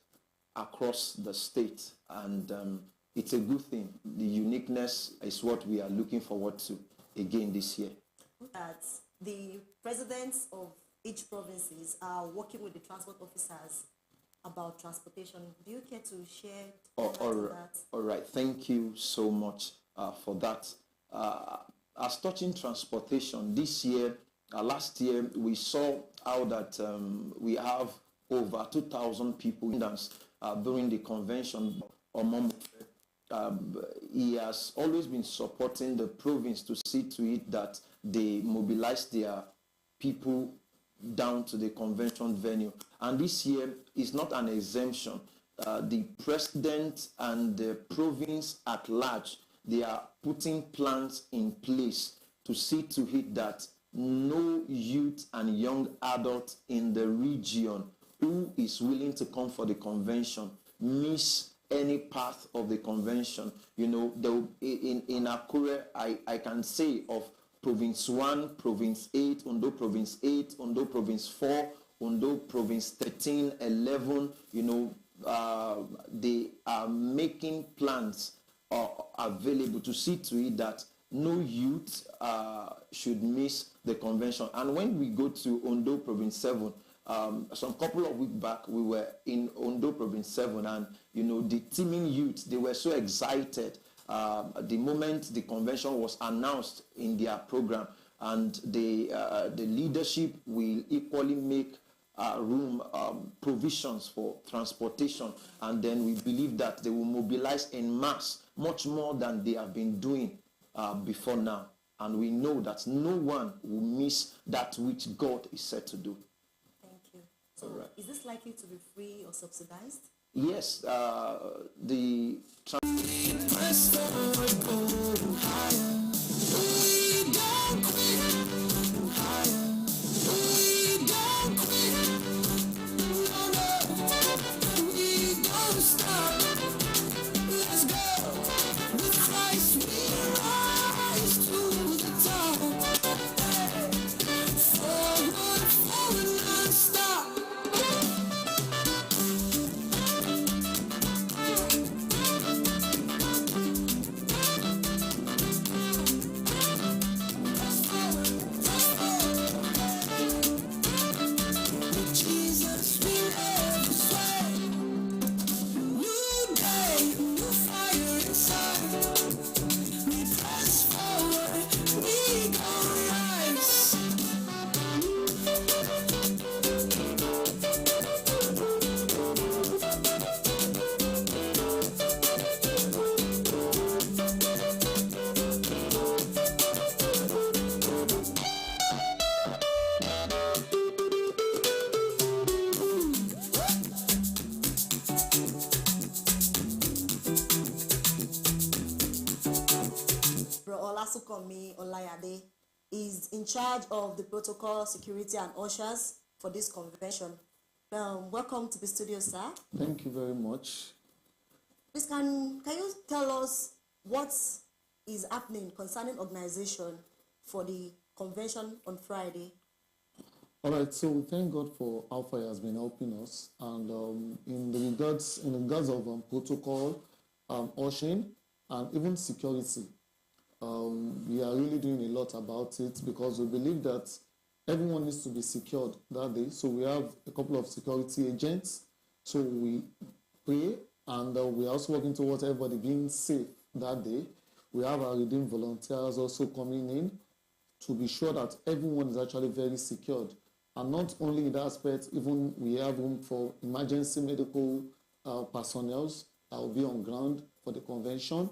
across the state, and it's a good thing. The uniqueness is what we are looking forward to again this year. That the presidents of each provinces are working with the transport officers about transportation. Do you care to share that? All right. Thank you so much for that. As touching transportation, this year, last year, we saw how that we have over 2,000 people in dance during the convention. He has always been supporting the province to see to it that they mobilize their people down to the convention venue. And this year is not an exemption. The president and the province at large, they are putting plans in place to see to it that no youth and young adult in the region who is willing to come for the convention miss any part of the convention. You know, in Akure, I can say of Province 1, Province 8, Ondo Province 8, Ondo Province 4, Ondo Province 13, 11, they are making plans available to see to it that no youth should miss the convention. And when we go to Ondo Province 7, some couple of weeks back, we were in Ondo Province 7, and the teeming youth, they were so excited the moment the convention was announced in their program, and the leadership will equally make provisions for transportation, and then we believe that they will mobilize en masse much more than they have been doing before now. And we know that no one will miss that which God is set to do. Thank you. So is this likely to be free or subsidized? Yes, the Press forward, go higher. We don't quit. Higher. We don't quit. No, no. We don't stop. Let's go. With Christ we rise to the top. Forward, forward, non-stop. Jesus, we never sway. New day, new fire inside. We press forward, we gon' rise. Bro Olasukomi Olayade is in charge of the protocol, security, and ushers for this convention. Welcome to the studio, sir. Thank you very much. Please, can you tell us what is happening concerning organization for the convention on Friday? All right, so we thank God for how far He has been helping us, and in regards of protocol, ushering, and even security, we are really doing a lot about it because we believe that everyone needs to be secured that day. So we have a couple of security agents. So we pray, and we are also working towards everybody being safe that day. We have our redeemed volunteers also coming in to be sure that everyone is actually very secured. And not only in that aspect, even we have room for emergency medical personnel that will be on ground for the convention.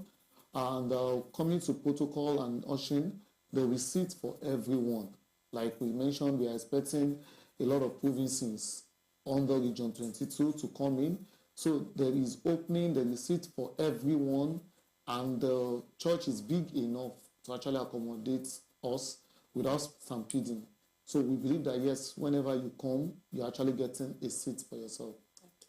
And coming to protocol and ushering, there will be seats for everyone. Like we mentioned, we are expecting a lot of provinces under Region 22 to come in. So there is opening, there is seat for everyone, and the church is big enough to actually accommodate us without stampeding. So we believe that yes, whenever you come, you're actually getting a seat for yourself.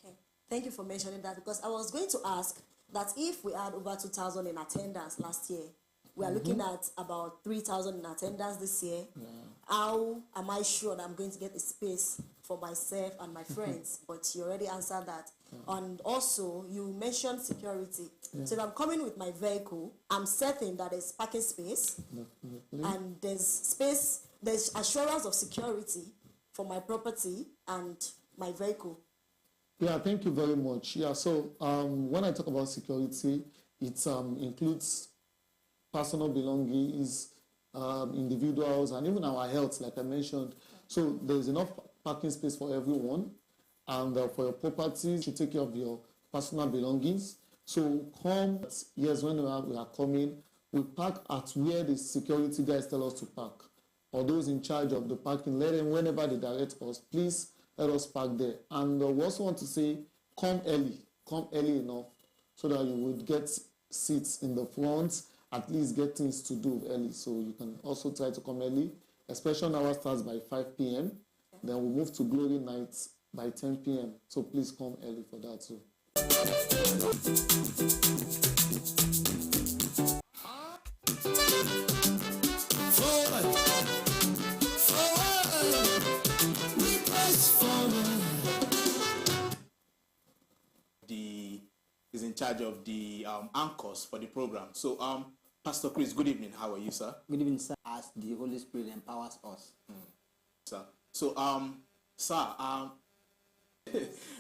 Okay. Thank you for mentioning that, because I was going to ask that if we had over 2,000 in attendance last year, we are looking at about 3,000 in attendance this year. How am I sure that I'm going to get a space for myself and my friends? But you already answered that. And also, you mentioned security. So if I'm coming with my vehicle, I'm certain that there's parking space and there's space, there's assurance of security for my property and my vehicle. Yeah, thank you very much. Yeah, so when I talk about security, it includes personal belongings, individuals, and even our health, like I mentioned. So there's enough parking space for everyone, and for your properties, you take care of your personal belongings. So come, yes, when we are coming, we park at where the security guys tell us to park. Or those in charge of the parking, let them, whenever they direct us, please let us park there. And we also want to say, come early enough, so that you would get seats in the front, at least get things to do early. So you can also try to come early. Especially hour starts by 5 p.m. Then we move to Glory Nights by 10 p.m. So please come early for that too. Forward, forward, we press forward. Is in charge of the anchors for the program. So, Pastor Chris, good evening. How are you, sir? Good evening, sir. As the Holy Spirit empowers us. Sir. So, sir,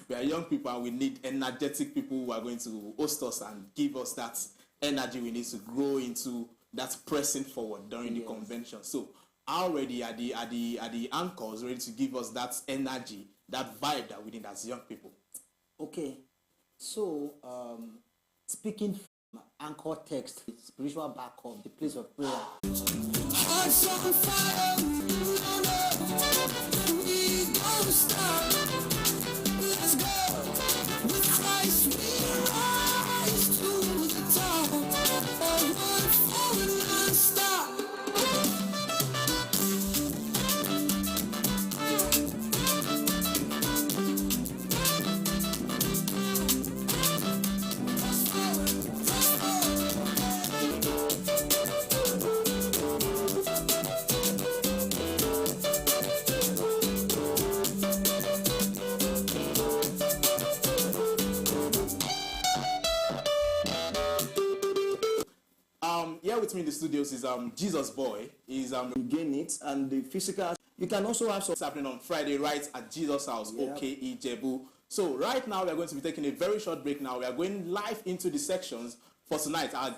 we are young people and we need energetic people who are going to host us and give us that energy we need to grow into that pressing forward during the convention. So, how ready are the anchors ready to give us that energy, that vibe that we need as young people? Okay. So, speaking Anchor text, spiritual backup, the place of prayer. Hearts on fire, no, no, we don't stop. Let's go. With Christ we rise to the top. Forward, forward, non-stop. Here with me in the studios is Jesus Boy. He's Gain it, and the physical. You can also have some. it's happening on Friday right at Jesus House, Yep. OK Ijebu. So right now we are going to be taking a very short break now. We are going live into the sections for tonight. Our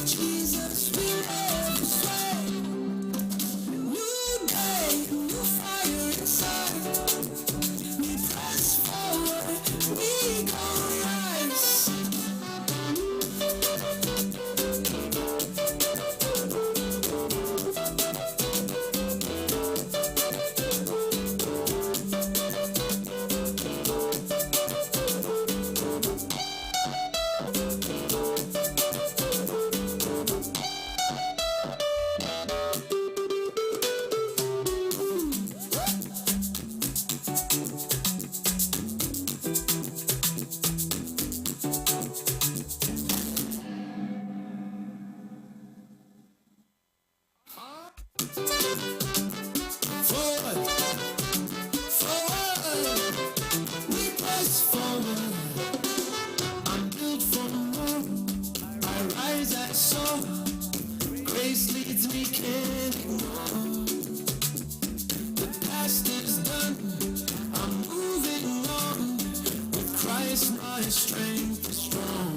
Jesus, we never sway. New day, new fire inside. We press forward, we gon' rise. Forward, forward, we press forward. I'm built for more. I rise and soar. Grace leads me, can't ignore. The past is done. I'm moving on. With Christ, my strength is strong.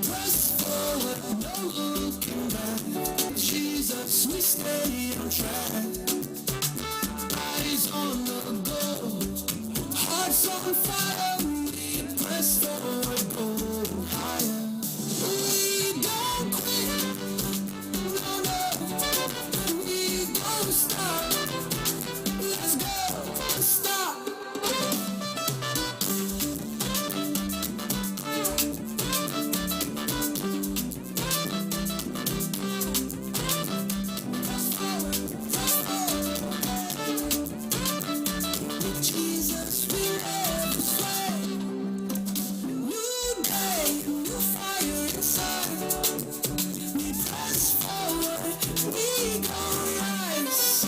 Press forward, no looking back. Jesus, we stay on track. Eyes on the goal, hearts on fire. We press forward, go higher. We don't quit, no, no, we don't stop. Let's go, stop. Jesus, we never sway. New day, new fire inside. We press forward, we gon' rise.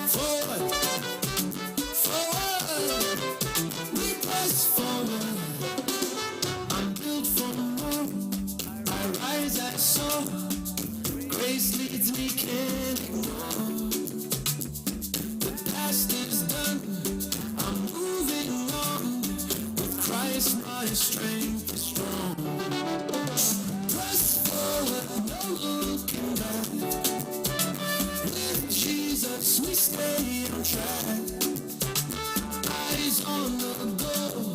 Forward, forward, we press forward. I'm built for more. I rise and soar. Grace leads me, can't ignore. The past is done. I'm moving on. With Christ, my strength is strong. Press forward, no looking back. With Jesus, we stay on track. Eyes on the goal.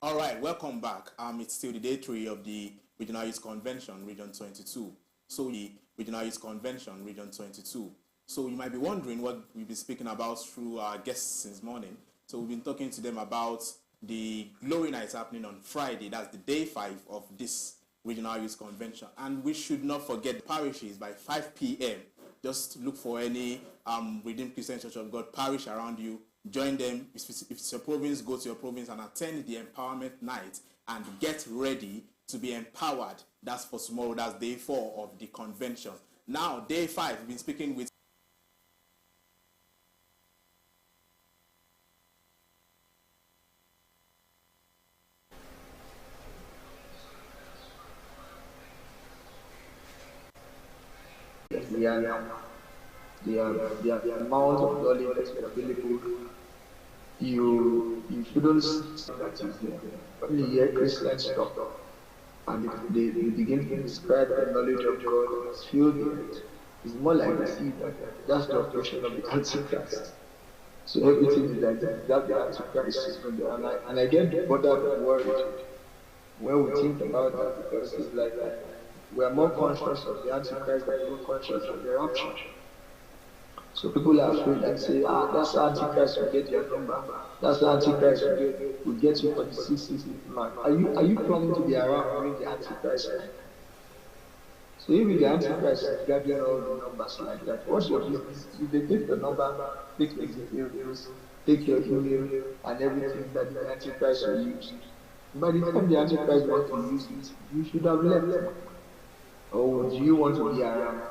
All right, welcome back. It's still the day 3 of the Regional Youth Convention, Region 22. So the Regional Youth Convention, Region 22. So you might be wondering what we've been speaking about through our guests since morning. So we've been talking to them about the glory night happening on Friday. That's the day 5 of this regional youth convention. And we should not forget parishes by 5 p.m. Just look for any Redeemed Christian Church of God parish around you. Join them. If it's your province, go to your province and attend the empowerment night and get ready to be empowered. That's for tomorrow. That's day 4 of the convention. Now, day 5, we've been speaking with the amount of knowledge that's available, you shouldn't say that is there. When you hear Christians talk and they begin to describe the knowledge of God as filled in it, it's more like they see that that's the operation of the Antichrist. So everything is like that the Antichrist is from there. And I get bothered and worried when we think about that, because it's like we are more conscious of the Antichrist than we're conscious of the rapture. So people are afraid and say, that's the Antichrist will get your number. That's the Antichrist will get you for the 666 man. Are you planning to be around during the Antichrist? So if the Antichrist is gathering all the numbers like that, what's your business? If they take the number, take the details, take your email and everything that the Antichrist will use. By the time the Antichrist wants to use it, you should have left. Or do you want to be around?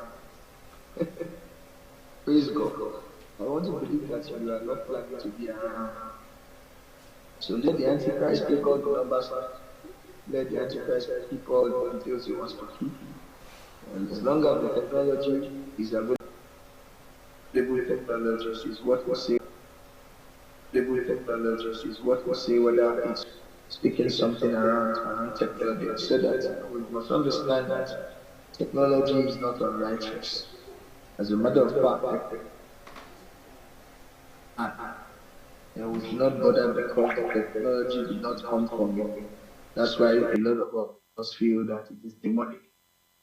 Praise God. I want to believe that you are not planning to be around. So let the Antichrist take all the numbers. Let the Antichrist keep all the details he wants to keep. And as long as the technology is available, technology is what we say. Technology is what we say, whether it's speaking something around technology. So that we must understand that technology is not unrighteous. As a matter of fact, we should not bother because the technology did not come from you. That's why a lot of us feel that it is demonic.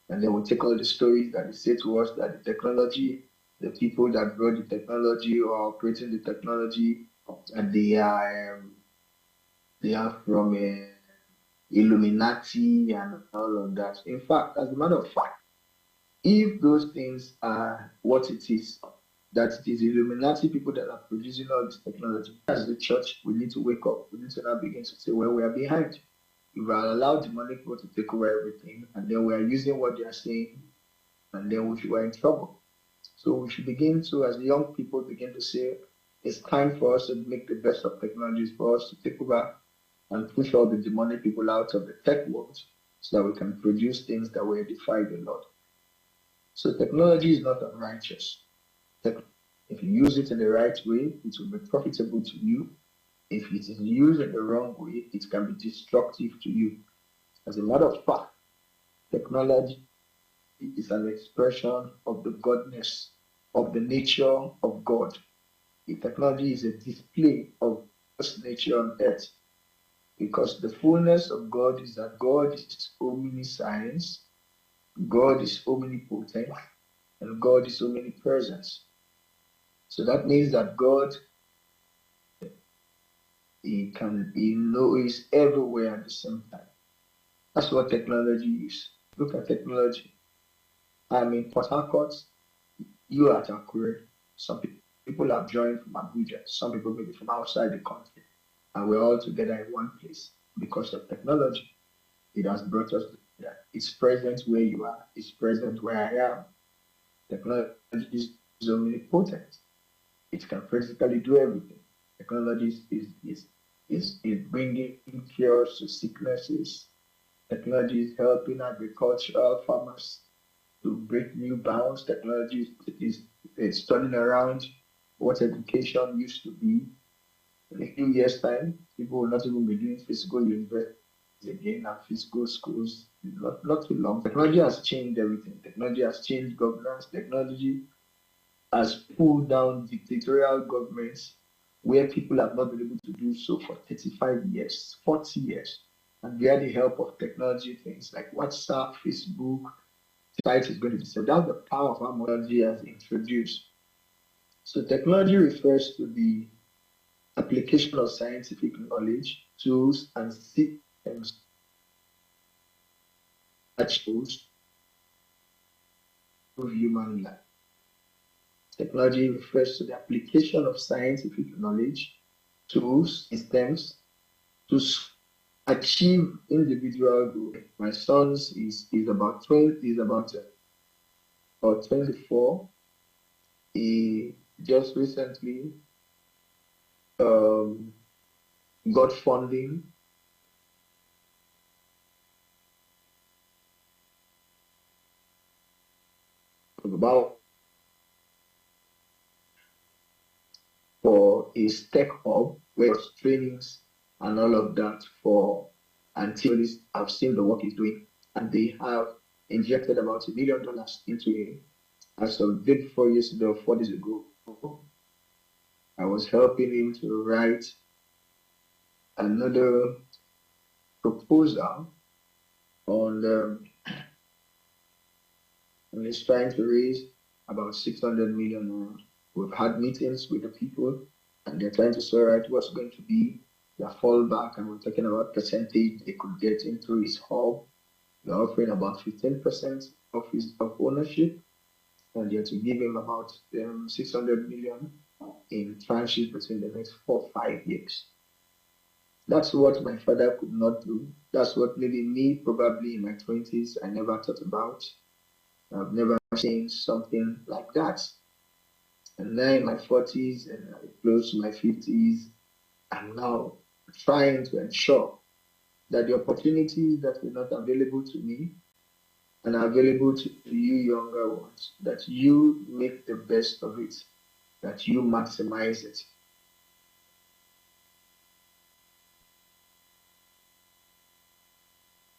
And then we take all the stories that they say to us that the technology, the people that brought the technology or operating the technology, and they are from Illuminati and all of that. In fact, as a matter of fact, if those things are what it is, that it is Illuminati people that are producing all this technology, as the church, we need to wake up. We need to now begin to say, well, we are behind. We are allowed demonic people to take over everything, and then we are using what they are saying, and then we are in trouble. So we should begin to, as young people, begin to say, it's time for us to make the best of technologies, for us to take over and push all the demonic people out of the tech world so that we can produce things that will edify the Lord. So technology is not unrighteous. If you use it in the right way, it will be profitable to you. If it is used in the wrong way, it can be destructive to you. As a matter of fact, technology is an expression of the godness, of the nature of God. The technology is a display of God's nature on earth, because the fullness of God is that God is omniscience, God is omnipotent, and God is omnipresent. So that means that God, He is everywhere at the same time. That's what technology is. Look at technology. I'm in Port Harcourt, you are at Akure. Some people have joined from Abuja, some people maybe from outside the country, and we're all together in one place because of technology. It has brought us together. It's present where you are, it's present where I am. Technology is omnipotent. It can practically do everything. Technology is bringing cures to sicknesses. Technology is helping agricultural farmers to break new bounds. Technology is turning around what education used to be. In a few years' time, people will not even be doing physical university again and physical schools. Not too long. Technology has changed everything. Technology has changed governance. Technology has pulled down dictatorial governments where people have not been able to do so for 35 years, 40 years. And via the help of technology, things like WhatsApp, Facebook, society is going to be set. That's the power of how technology has introduced. So technology refers to the application of scientific knowledge, tools, and systems tools of human life. Technology refers to the application of scientific knowledge, tools, systems to achieve individual goals. My son's is about 20, is about 24. He just recently got funding about for a tech hub where it's trainings and all of that for until this I've seen the work he's doing, and they have injected about $1 million into him as of day 4 years ago, 4 days ago. I was helping him to write another proposal on and he's trying to raise about 600 million. We've had meetings with the people and they're trying to sort out what's going to be their fallback, and we're talking about percentage they could get into his hub. They're offering about 15% of ownership, and they're to give him about 600 million in tranches between the next 4-5 years. That's what my father could not do. That's what maybe me, probably in my 20s, I never thought about. I've never seen something like that. And now in my 40s and close to my 50s, I'm now trying to ensure that the opportunities that were not available to me and are available to you younger ones, that you make the best of it, that you maximize it.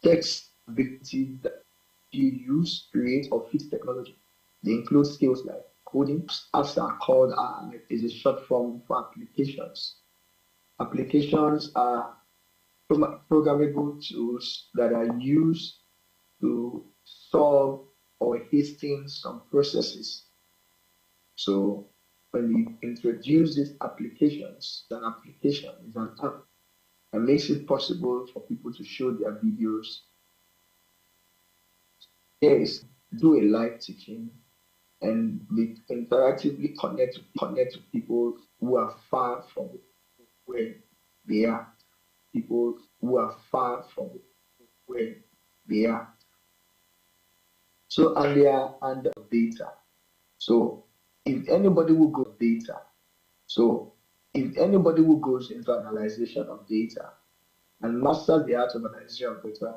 Text ability that you use, create, or fix technology. They include skills like coding. Apps are called is a short form for applications. Applications are programmable tools that are used to solve or hasten some processes. So when we introduce these applications, an application is an app that makes it possible for people to show their videos. Yes, do a live teaching and we interactively connect to people who are far from where they are. People who are far from where they are. So and they are under data. So if anybody who goes data, so if anybody who goes into analyzation of data and masters the art of analyzation of data,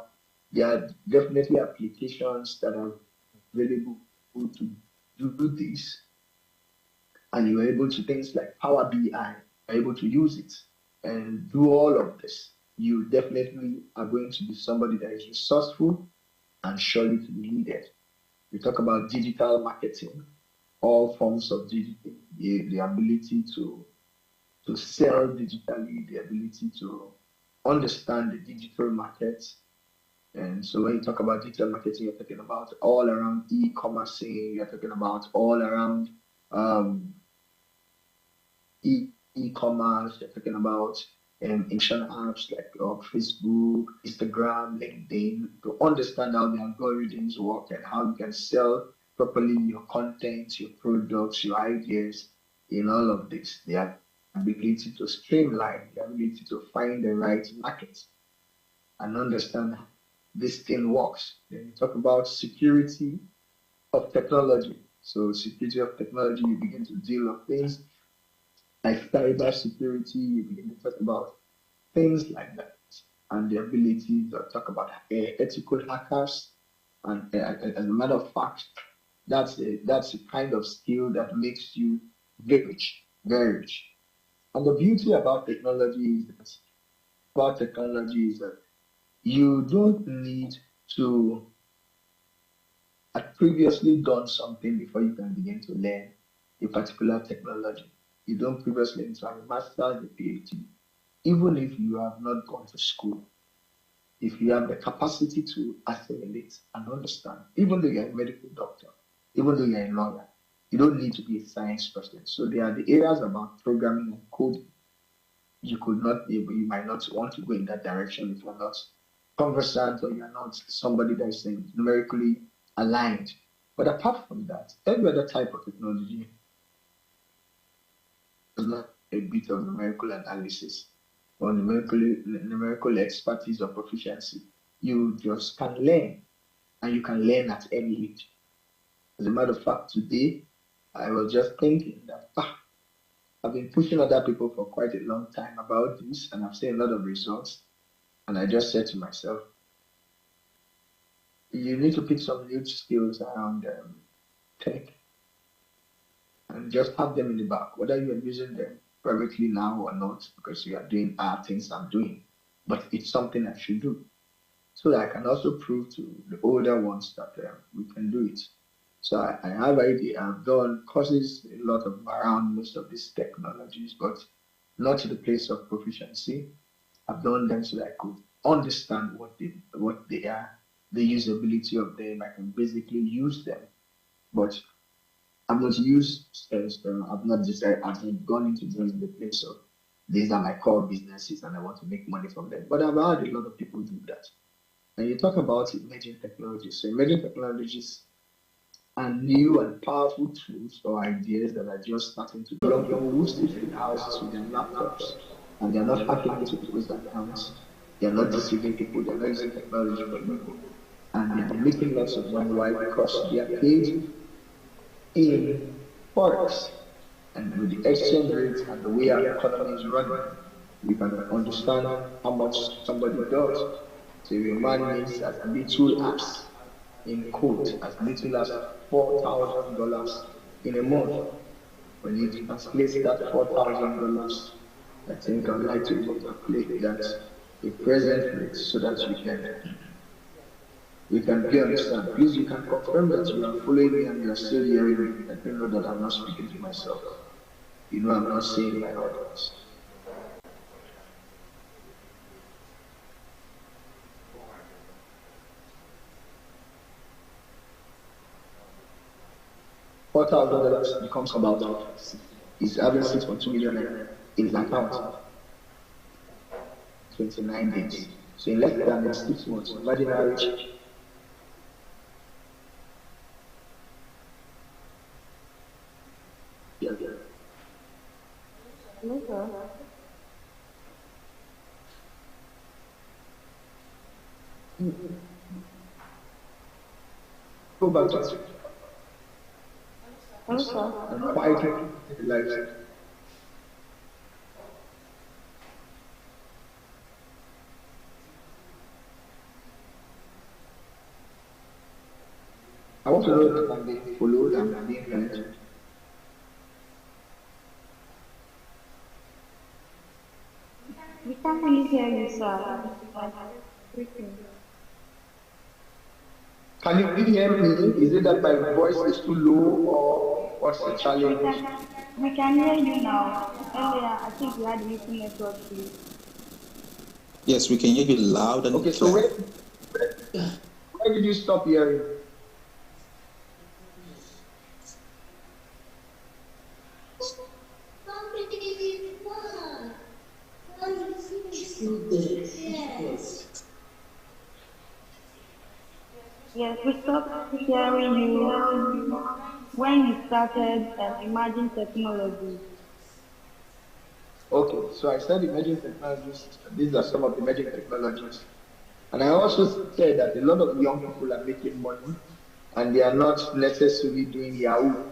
there are definitely applications that are available to do this, and you're able to things like Power BI, are able to use it and do all of this. You definitely are going to be somebody that is resourceful and surely to be needed. We talk about digital marketing, all forms of digital, the ability to sell digitally, the ability to understand the digital market. And so when you talk about digital marketing, you're talking about all around e-commerce, you're talking about all around e-commerce, you're talking about action apps like Facebook, Instagram, LinkedIn, to understand how the algorithms work and how you can sell properly your content, your products, your ideas in all of this. The ability to streamline, the ability to find the right market and understand how this thing works. Then you talk about security of technology. So security of technology, you begin to deal with things like cyber security, you begin to talk about things like that, and the ability to talk about ethical hackers. And as a matter of fact, that's a kind of skill that makes you very rich, very rich. And the beauty about technology is that you don't need to have previously done something before you can begin to learn a particular technology. You don't previously need to have a master's, a PhD. Even if you have not gone to school, if you have the capacity to assimilate and understand, even though you're a medical doctor, even though you're a lawyer, you don't need to be a science person. So there are the areas about programming and coding you could not be able, you might not want to go in that direction if you're not conversant or you're not somebody that is numerically aligned. But apart from that, every other type of technology is not a bit of numerical analysis or numerical expertise or proficiency. You just can learn, and you can learn at any age. As a matter of fact, today I was just thinking that I've been pushing other people for quite a long time about this, and I've seen a lot of results. And I just said to myself, you need to pick some new skills around tech and just have them in the back, whether you are using them privately now or not, because you are doing things I'm doing. But it's something I should do, so that I can also prove to the older ones that we can do it. So I have idea. I've done courses a lot of around most of these technologies, but not to the place of proficiency. I've done them so that I could understand what they are, the usability of them. I can basically use them, but I'm not used. I've not decided. I've not gone into this in the place of these are my core businesses and I want to make money from them. But I've heard a lot of people do that. And you talk about emerging technologies. So emerging technologies are new and powerful tools or ideas that are just starting to young people who sit in houses with their laptops and they're not hacking into people's accounts. They're not deceiving people. They're not using technology for evil. And they're making lots of money. Why? Because they are paid in Forex. And with the exchange rates and the way our economy is running, we can understand how much somebody does. So if a man makes as little as, in quote, as little as $4,000 in a month, when you translate that $4,000, I think I'd like to calculate that a present rate so that we can be understand. Please, you can confirm that you are following me and you are still hearing me. Let me know that I'm not speaking to myself. You know I'm not saying my audience. $4,000 becomes about he's having 6.2 million in his account. 29 days. So in less than 6 months, imagine how rich. Yeah. Go back to it. And quietly relax. I want to know that I'm being followed and I'm being heard. We can't really hear you, sir. Can you really hear me? Is it that my voice is too low or what's the challenge? We can hear you now. Earlier, I think we had a little network issue. Yes, we can hear you loud and clear. So where did you stop hearing? Yes, we stopped hearing you when you started emerging technologies. Okay, so I said emerging technologies. These are some of the emerging technologies. And I also said that a lot of young people are making money and they are not necessarily doing Yahoo.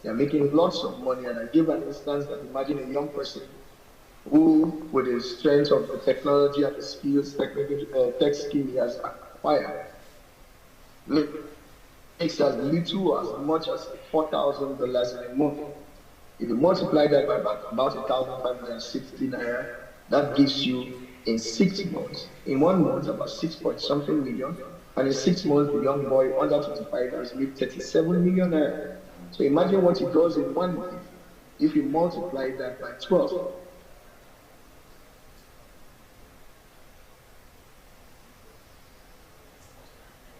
They are making lots of money. And I give an instance that imagine a young person who, with the strength of the technology and the skills, tech skill he has acquired, makes as little or as much as $4,000 in a month. If you multiply that by about 1,560 naira, that gives you in 6 months, in 1 month, about 6 point something million. And in 6 months, the young boy under 25 has made 37 million naira. So imagine what he does in 1 month if you multiply that by 12.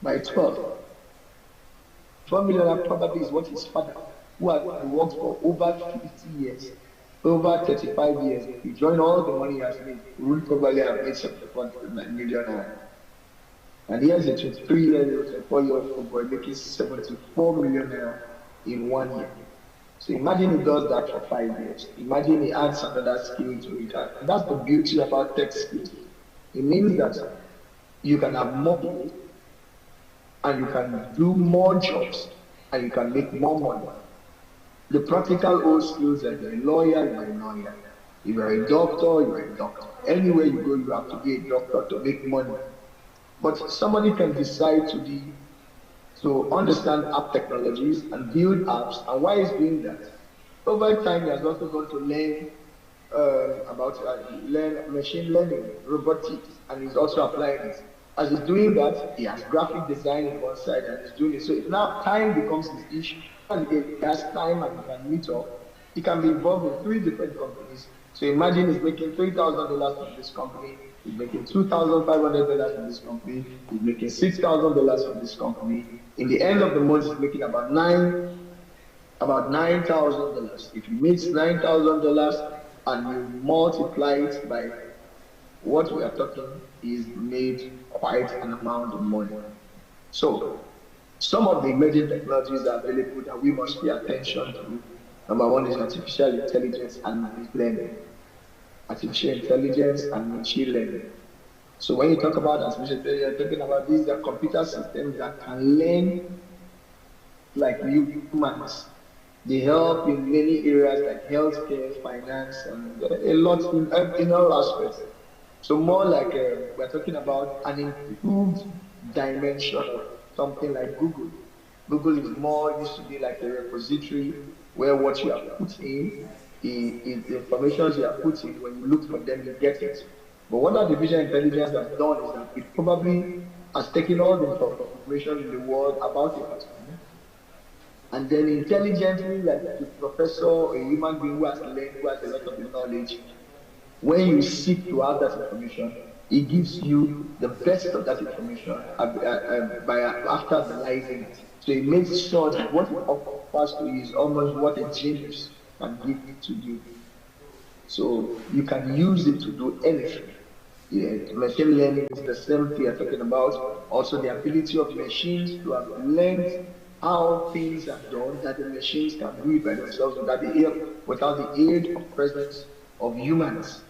By 12. 12 million probably is what his father, who had worked for over 50 years, Over 35 years, if you join all the money he has made, he would probably have made 74 million naira. And here's a 23-year-old, 24-year-old boy making 74 million naira in 1 year. So imagine he does that for 5 years. Imagine he adds another skill to it. And that's the beauty about tech skills. It means that you can have more skills and you can do more jobs and you can make more money. The practical old skills, like you're a lawyer, you're a lawyer. If you're a doctor, you're a doctor. Anywhere you go, you have to be a doctor to make money. But somebody can decide to understand app technologies and build apps. And why is doing that? Over time, he has also gone to learn learn machine learning, robotics, and he's also applying it. As he's doing that, he has graphic design in one side and he's doing it. So if now time becomes his issue, and he has time and he can meet up, he can be involved in 3 different companies. So imagine he's making $3,000 from this company, he's making $2,500 from this company, he's making $6,000 from this company. In the end of the month, he's making about $9,000. If he makes $9,000 and you multiply it by what we are talking, is made quite an amount of money. So some of the emerging technologies are available that we must pay attention to. Number one is artificial intelligence and machine learning. Artificial intelligence and machine learning. So when you talk about artificial intelligence, you're talking about these are computer systems that can learn like humans. They help in many areas like healthcare, finance, and a lot in all aspects. So more like we're talking about an improved dimension of something like Google. Google is more used to be like a repository where what you have put in is the information you have put in. When you look for them, you get it. But what artificial intelligence has done is that it probably has taken all the information in the world about a person and then intelligently, like a professor, a human being who has learned, who has a lot of knowledge, when you seek to have that information, it gives you the best of that information by after analyzing it. So it makes sure that what it offers to you is almost what a genius can give to you. So you can use it to do anything. Yeah, machine learning is the same thing you're talking about. Also, the ability of machines to have learned how things are done, that the machines can do it by themselves without the aid of presence of humans.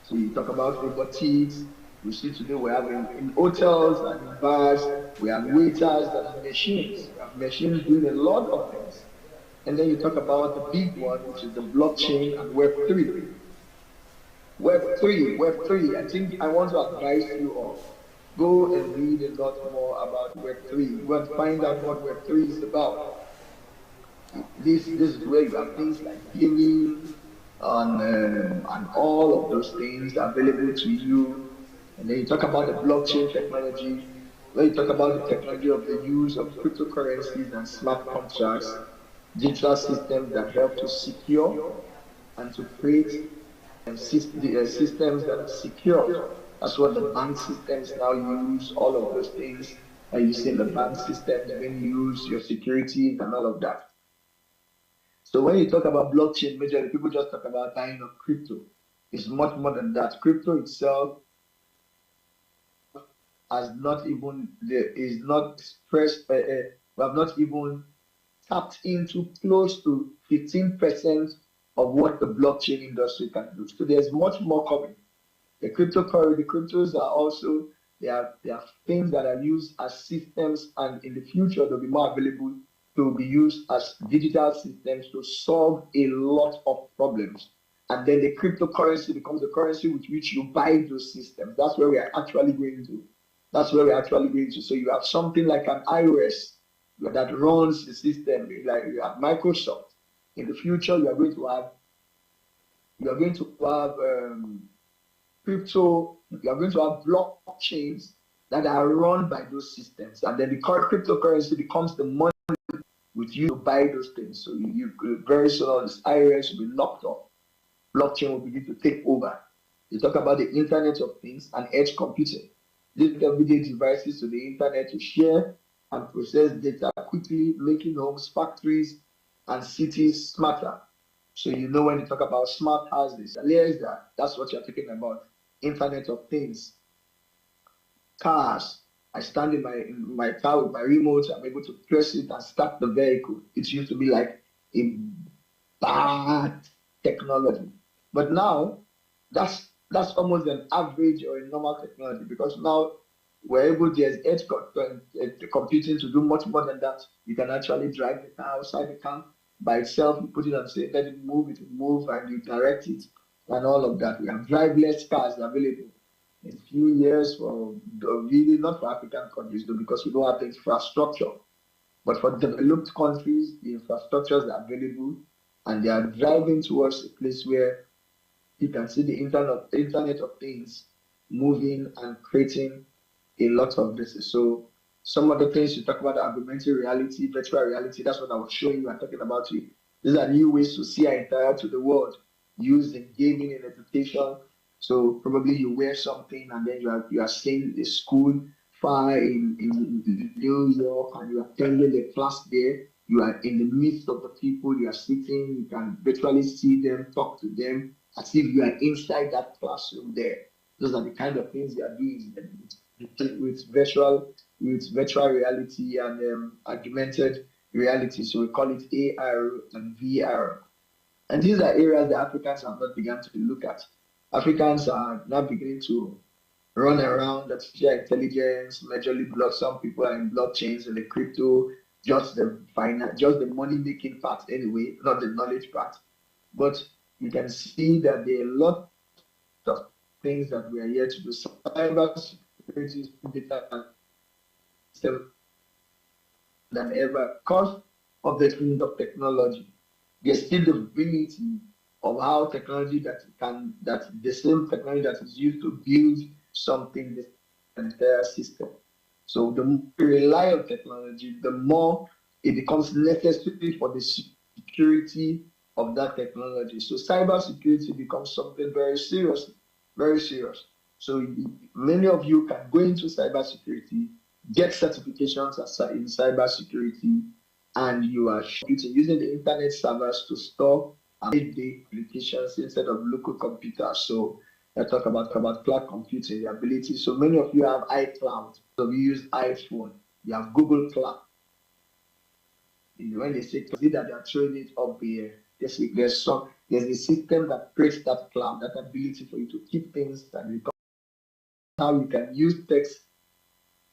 So you talk about robotics. We see today we have in hotels and in bars, we have waiters that are machines. We have machines doing a lot of things. And then you talk about the big one, which is the blockchain and Web3. Web3. I think I want to advise you all. Go and read a lot more about Web3. Go and find out what Web3 is about. This is where you have things like gaming and all of those things available to you. And then you talk about the blockchain technology, where you talk about the technology of the use of cryptocurrencies and smart contracts, digital systems that help to secure and to create systems that are secure. That's what the bank systems now use, all of those things that you see in the bank systems when you use your securities and all of that. So when you talk about blockchain, majorly people just talk about buying of crypto. It's much more than that. Crypto itself has not even is not expressed. We have not even tapped into close to 15% of what the blockchain industry can do. So there's much more coming. The cryptos are also they are things that are used as systems, and in the future they'll be more available to be used as digital systems to solve a lot of problems. And then the cryptocurrency becomes the currency with which you buy those systems. That's where we are actually going to. That's where we're actually going to. So you have something like an iOS that runs the system, like you have Microsoft. In the future, you are going to have crypto, you are going to have blockchains that are run by those systems, and then the cryptocurrency becomes the money with you to buy those things. So you very soon all this iOS will be locked off. Blockchain will begin to take over. You talk about the Internet of Things and edge computing. These everyday devices to the internet to share and process data quickly, making homes, factories, and cities smarter. So you know when you talk about smart houses, that's what you're talking about. Internet of Things, cars. I stand in my car with my remote. I'm able to press it and start the vehicle. It used to be like a bad technology, but now that's almost an average or a normal technology because now we're able there's computing to do much more than that. You can actually drive the car outside the car by itself. You put it on say let it will move, and you direct it and all of that. We have driverless cars available in a few years for really not for African countries though because we don't have the infrastructure. But for developed countries, the infrastructures are available and they are driving towards a place where you can see the Internet of Things moving and creating a lot of this. So some of the things you talk about, augmented reality, virtual reality, that's what I was showing you and talking about it. These are new ways to see our entire to the world, used in gaming and education. So probably you wear something and then you are seeing a school far in New York and you are attending a class there. You are in the midst of the people, you are sitting, you can virtually see them, talk to them, as if you are inside that classroom there. Those are the kind of things they are doing with virtual reality and augmented reality. So we call it AR and VR. And these are areas that Africans have not begun to look at. Africans are now beginning to run around artificial intelligence, majorly block. Some people are in blockchains and the crypto, just the money making part anyway, not the knowledge part. But you can see that there are a lot of things that we are here to do. Cyber security data than ever because of the trend of technology. There's still the ability of how technology that the same technology that is used to build something, this entire system. So the more we rely on technology, the more it becomes necessary for the security of that technology. So cyber security becomes something very serious, very serious. So many of you can go into cyber security, get certifications in cyber security, and you are using the internet servers to store and make the applications instead of local computers. So I talk about cloud computing, the ability. So many of you have iCloud, so you use iPhone, you have Google Cloud. When they say that they are throwing it up there, there's a system that creates that cloud, that ability for you to keep things and how you can use text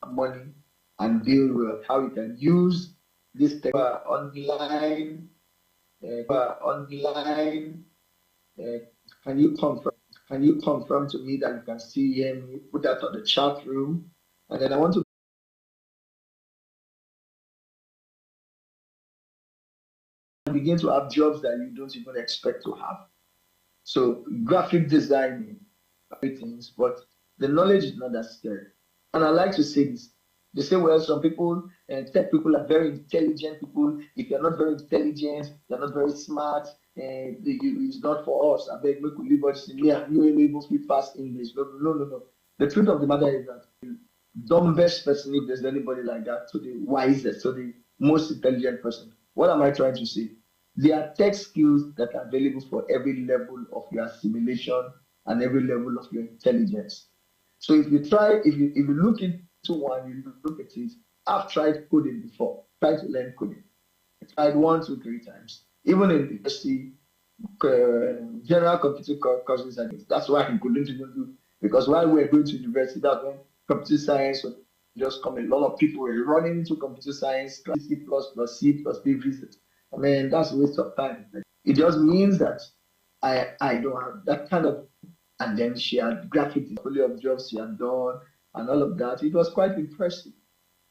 money and build wealth, how you can use this tech online. Can you confirm to me that you can see him? Put that on the chat room, and then I want to begin to have jobs that you don't even expect to have. So graphic designing, things, but the knowledge is not that scary. And I like to say this. They say, well, some people and tech people are very intelligent people. If you're not very intelligent, you're not very smart, and it's not for us. I beg me to leave us in here. You ain't able to pass English. No. The truth of the matter is that the dumbest person, if there's anybody like that, to the wisest, to the most intelligent person. What am I trying to say? There are tech skills that are available for every level of your assimilation and every level of your intelligence. So if you look into one, you look at it. I've tried coding before, tried to learn coding. I tried 1, 2, 3 times. Even in the university, general computer courses, that's why I couldn't even do, because while we were going to university, that's when computer science was just coming. A lot of people were running into computer science, C++, C++, visit. I mean, that's a waste of time. It just means that I don't have that kind of. And then she had graphic portfolio of jobs she had done and all of that. It was quite impressive.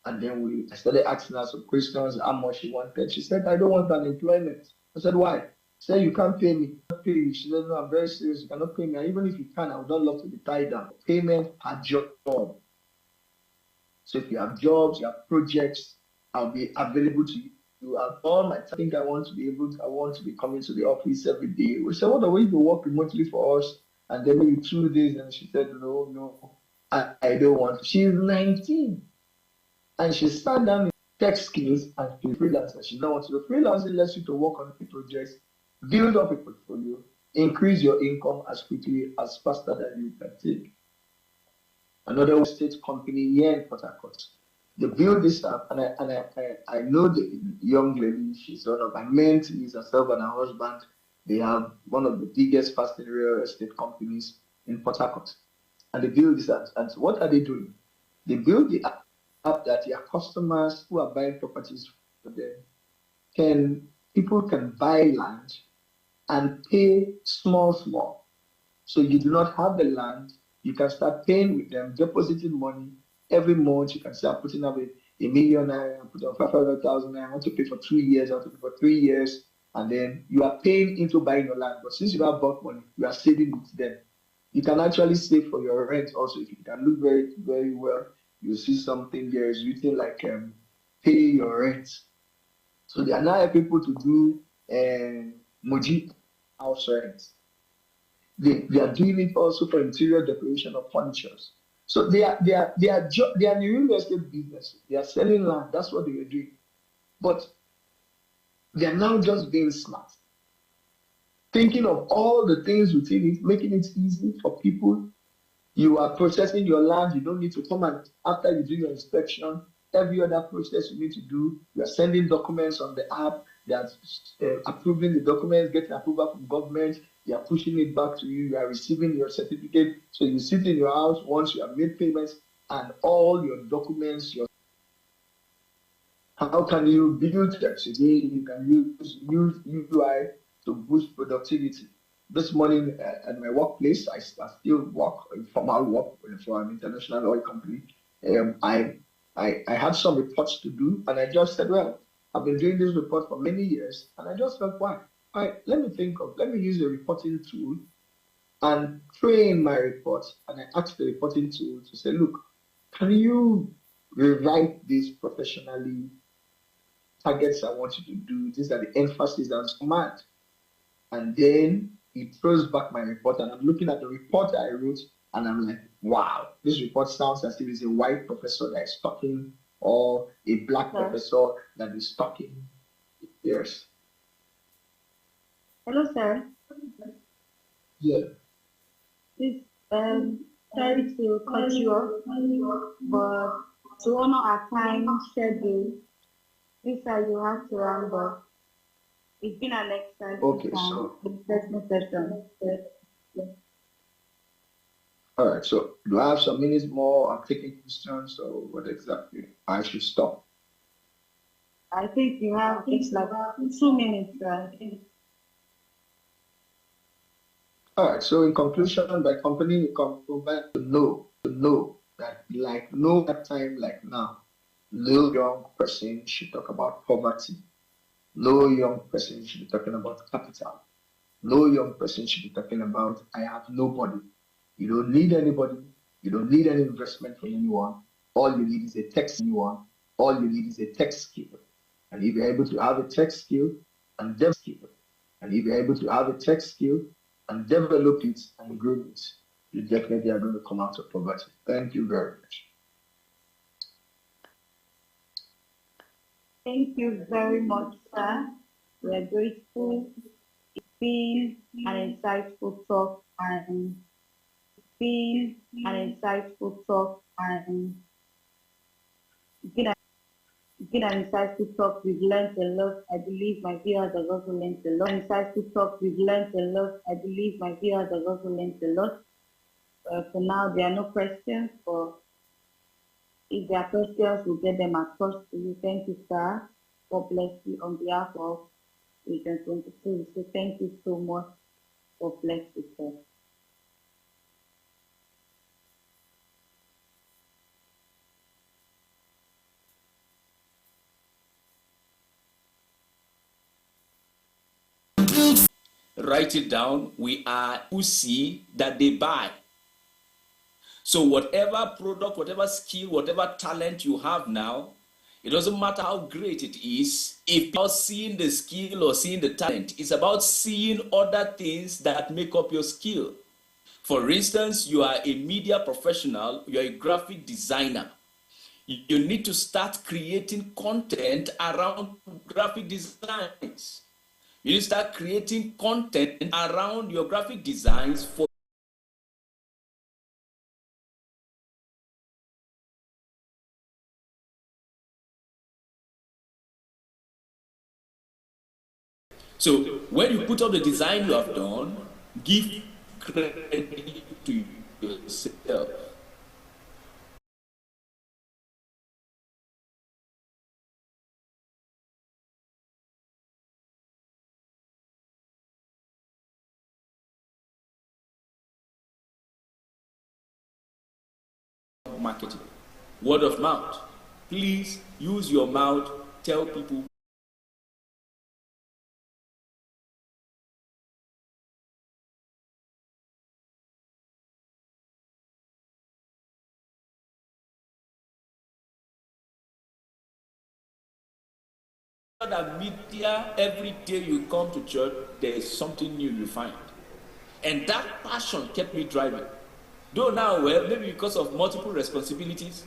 And then I started asking her some questions, how much she wanted. She said, I don't want unemployment. I said, why? She said, you can't pay me. I can't pay you. She said, no, I'm very serious. You cannot pay me. And even if you can, I would not love to be tied down. Payment per job. So if you have jobs, you have projects, I'll be available to you. You have all my time. I think I want to be coming to the office every day. We said, what the way you work remotely for us? And then maybe 2 days, and she said, no, I don't want to. She's 19. And she sat down in tech skills and she's freelancer. She don't want to do freelancing, lets you to work on projects build up a portfolio, increase your income as quickly, as faster than you can take. Another estate company here in Port Harcourt. They build this up, and I know the young lady. She's one of my mentees, herself and her husband. They have one of the biggest fast real estate companies in Port Harcourt, and they build this up. And so what are they doing? They build the app that their customers who are buying properties for them people can buy land and pay small. So you do not have the land, you can start paying with them, depositing money every month. You can start putting up a million naira, put up 500,000. I want to pay for 3 years, I want to pay for 3 years, and then you are paying into buying your land. But since you have bought money, you are saving with them. You can actually save for your rent also. If you can look very, very well, you'll see something there is written like pay your rent. So they are now helping people to do Moji house rent. They are doing it also for interior decoration of furnitures. So they are the real estate business. They are selling land. That's what they were doing. But they are now just being smart, thinking of all the things within it, making it easy for people. You are processing your land. You don't need to come and after you do your inspection, every other process you need to do. You are sending documents on the app. They are approving the documents, getting approval from government. They are pushing it back to you. You are receiving your certificate. So you sit in your house once you have made payments and all your documents. How can you build text? Again, you can use UI to boost productivity. This morning at my workplace, I still work informal work for an international oil company. I had some reports to do, and I just said, well, I've been doing this report for many years, and I just felt, why? Let me use a reporting tool and train my reports. And I asked the reporting tool to say, look, can you rewrite this professionally? Targets I want you to do. These are the emphasis and command. And then it throws back my report, and I'm looking at the report I wrote, and I'm like, wow, this report sounds as if it's a white professor that is talking or a black professor that is talking. Yes. Hello, sir. Yeah. Please, sorry to cut you off, but to honor our time schedule, this you have to round up. It's been an exciting session. All right. So do I have some minutes more? I'm taking questions, or what exactly? I should stop. I think you have just like 2 minutes, right? All right. So in conclusion, by company, you come back to know that like no time like now, no young person should talk about poverty. No young person should be talking about capital. No young person should be talking about I have nobody. You don't need anybody. You don't need any investment from anyone. All you need is a tech skill. And if you're able to have a tech skill and develop it and grow it, you definitely are going to come out of poverty. Thank you very much. Thank you very much, sir. We are grateful. It's been an insightful talk, and it's been an insightful talk. We've learned a lot. I believe my viewers have also learned a lot. Insightful talk. We've learned a lot. I believe my viewers have also learned a lot. For now, there are no questions. But if there are questions, we'll get them across to you. Thank you, sir. God bless you on behalf of Region 22. So thank you so much. God bless you, sir. Write it down. We are who see that they buy. So whatever product, whatever skill, whatever talent you have now, it doesn't matter how great it is. If you're seeing the skill or seeing the talent, it's about seeing other things that make up your skill. For instance, you are a media professional, you're a graphic designer. You need to start creating content around graphic designs. You need to start creating content around your graphic designs for so when you put up the design you have done, give credit to yourself. Marketing, word of mouth. Please use your mouth, tell people. That media, every day you come to church, there is something new you find. And that passion kept me driving. Though now, well, maybe because of multiple responsibilities,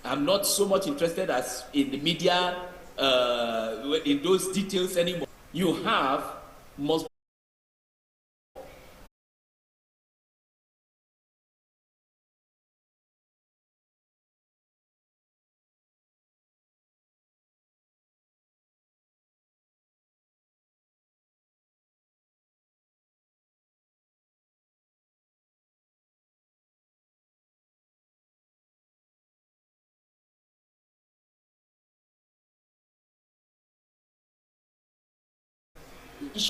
I'm not so much interested as in the media, in those details anymore. You have must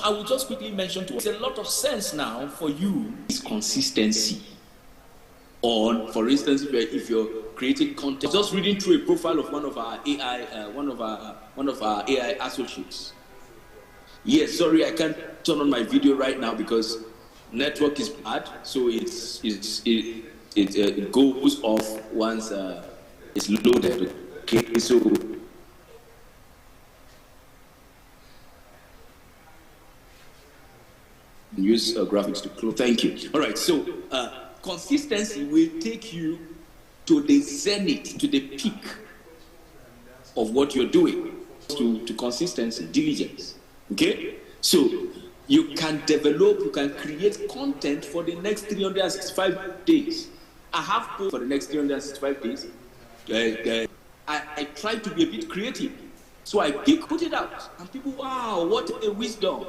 I will just quickly mention to us, it's a lot of sense now for you is consistency. On, for instance, if you're creating content, just reading through a profile of one of our AI, one of our AI associates. Yes, sorry, I can't turn on my video right now because network is bad, so it goes off once it's loaded. Okay, so. Use graphics to close. Thank you. All right. So consistency will take you to the zenith, to the peak of what you're doing. To consistency, diligence. Okay. So you can develop, you can create content for the next 365 days. I have for the next 365 days. I try to be a bit creative. So I put it out, and people, wow, what a wisdom.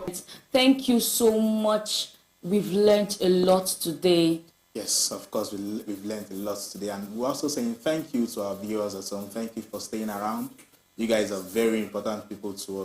Thank you so much. We've learned a lot today. Yes, of course, we've learned a lot today. And we're also saying thank you to our viewers as well. Thank you for staying around. You guys are very important people to us.